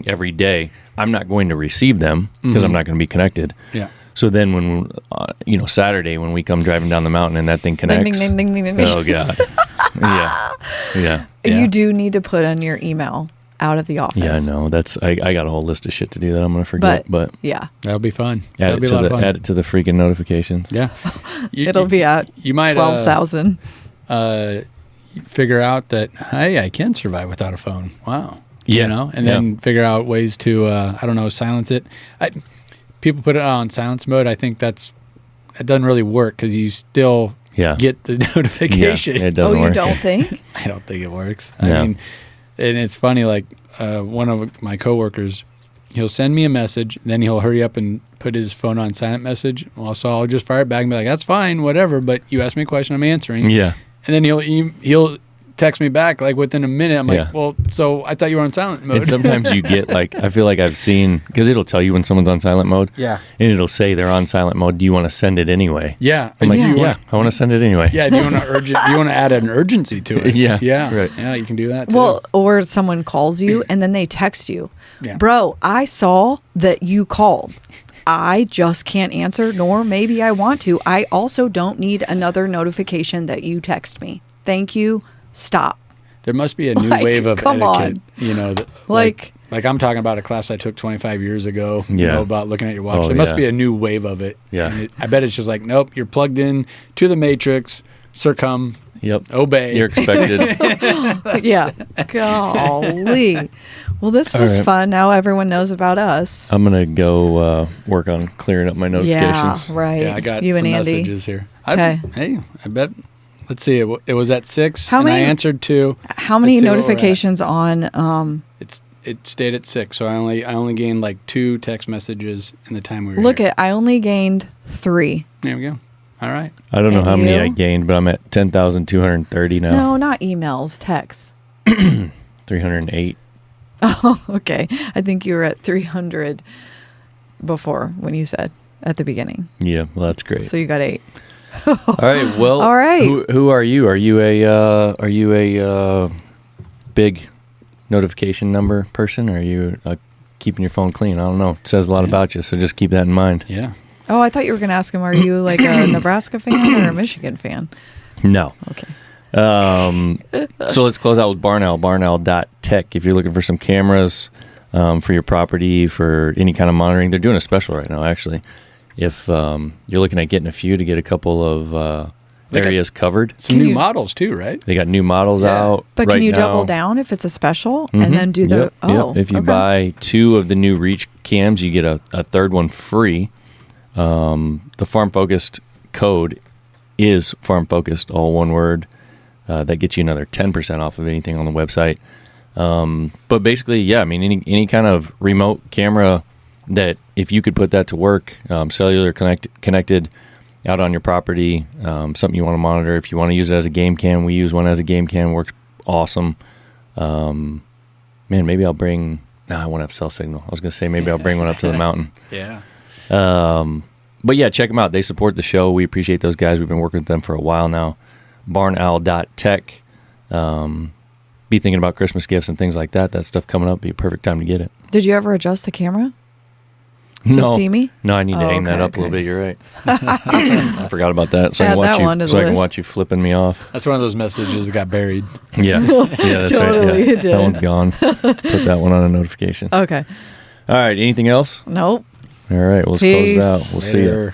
every day. I'm not going to receive them because I'm not going to be connected. Yeah. So then when, Saturday when we come driving down the mountain and that thing connects. Ding, ding, ding, ding, ding. Oh God. Yeah. You do need to put on your email out of the office. Yeah, I know. I got a whole list of shit to do that I'm going to forget, but yeah, That'll be fun. add That'll it be a to lot of fun. add it to the freaking notifications. Yeah. it'll be at you might 12,000. figure out that, hey, I can survive without a phone. Wow. Yeah. And then figure out ways to, silence it. People put it on silence mode. I think it doesn't really work because you still get the notification. Yeah, it doesn't Oh, work. you don't think? I don't think it works. No. I mean, and it's funny, like one of my coworkers, he'll send me a message, then he'll hurry up and put his phone on silent message. Well, so I'll just fire it back and be like, that's fine, whatever, but you asked me a question, I'm answering. Yeah. And then he'll text me back like within a minute. I'm like, Yeah. well, so I thought you were on silent mode. And sometimes you get like, I feel like I've seen, because it'll tell you when someone's on silent mode. Yeah. And it'll say they're on silent mode. Do you want to send it anyway? Yeah. I'm like, Do you yeah, wanna- I want to send it anyway. Yeah. Do you want to do you want to add an urgency to it? Yeah, Yeah. right. Yeah. You can do that too. Well, or someone calls you and then they text you. Yeah. Bro, I saw that you called. I just can't answer, nor maybe I want to. I also don't need another notification that you text me. Thank you. Stop. there must be a new Like, wave of come etiquette. on. You know, Like I'm talking about a class I took 25 years ago. You Yeah. know, about looking at your watch. Oh, there must yeah. be a new wave of it. Yeah. And I bet it's just like, nope, you're plugged in to the matrix. Succumb. Yep. Obey. You're expected. yeah. Golly. Well, this All was right. fun. Now everyone knows about us. I'm going to go work on clearing up my Yeah, notifications. right. Yeah, I got you some and Andy. messages here. Okay. Hey, I bet. Let's see. It was at 6. How and many- I answered 2. How many Let's see where we're at. notifications on It stayed at 6, so I only gained like 2 text messages in the time we were look here. at I only gained 3. There we go. All right. I don't know And how many you? I gained, but I'm at 10,230 now. No, not emails, texts. 308. Okay. I think you were at 300 before when you said at the beginning. Yeah, well, that's great. So you got 8. All right. Well, All right. Who are you? Are you a big notification number person? Or are you keeping your phone clean? I don't know. It says a lot about you, so just keep that in mind. Yeah. Oh, I thought you were going to ask him, are you like a Nebraska fan or a Michigan fan? No. Okay. So let's close out with Barn Owl, barnowl.tech. If you're looking for some cameras for your property, for any kind of monitoring, they're doing a special right now, actually. If you're looking at getting a few to get a couple of They got areas covered, Some Can new you- models too, right? they got new models Yeah. out. But right can you now. double down if it's a special Mhm. and then do the Yep, oh yep. If you okay. buy 2 of the new Reach cams, you get a third one free. The Farm Focused code is Farm Focused, all one word. That gets you another 10% off of anything on the website. But basically, yeah, I mean, any kind of remote camera that if you could put that to work, cellular connected out on your property, something you want to monitor. If you want to use it as a game cam, we use one as a game cam. Works awesome. Man, maybe I'll bring... No, I won't have cell signal. I was going to say maybe I'll bring one up to the mountain. Yeah. But yeah, check them out. They support the show. We appreciate those guys. We've been working with them for a while now. barnowl.tech. Be thinking about Christmas gifts and things like that. That stuff coming up. Be a perfect time to get it. Did you ever adjust the camera to see me? No, I need to Oh, aim that okay, up a little okay. bit. You're right. I forgot about that. So I Add can watch that you. one to the So I can list. watch you flipping me off. That's one of those messages that got buried. Yeah, that's Totally, right. Yeah. it did. That one's gone. Put that one on a notification. Okay. All right. Anything else? Nope. All right. Well, let's close it out. Peace. We'll see you. Later.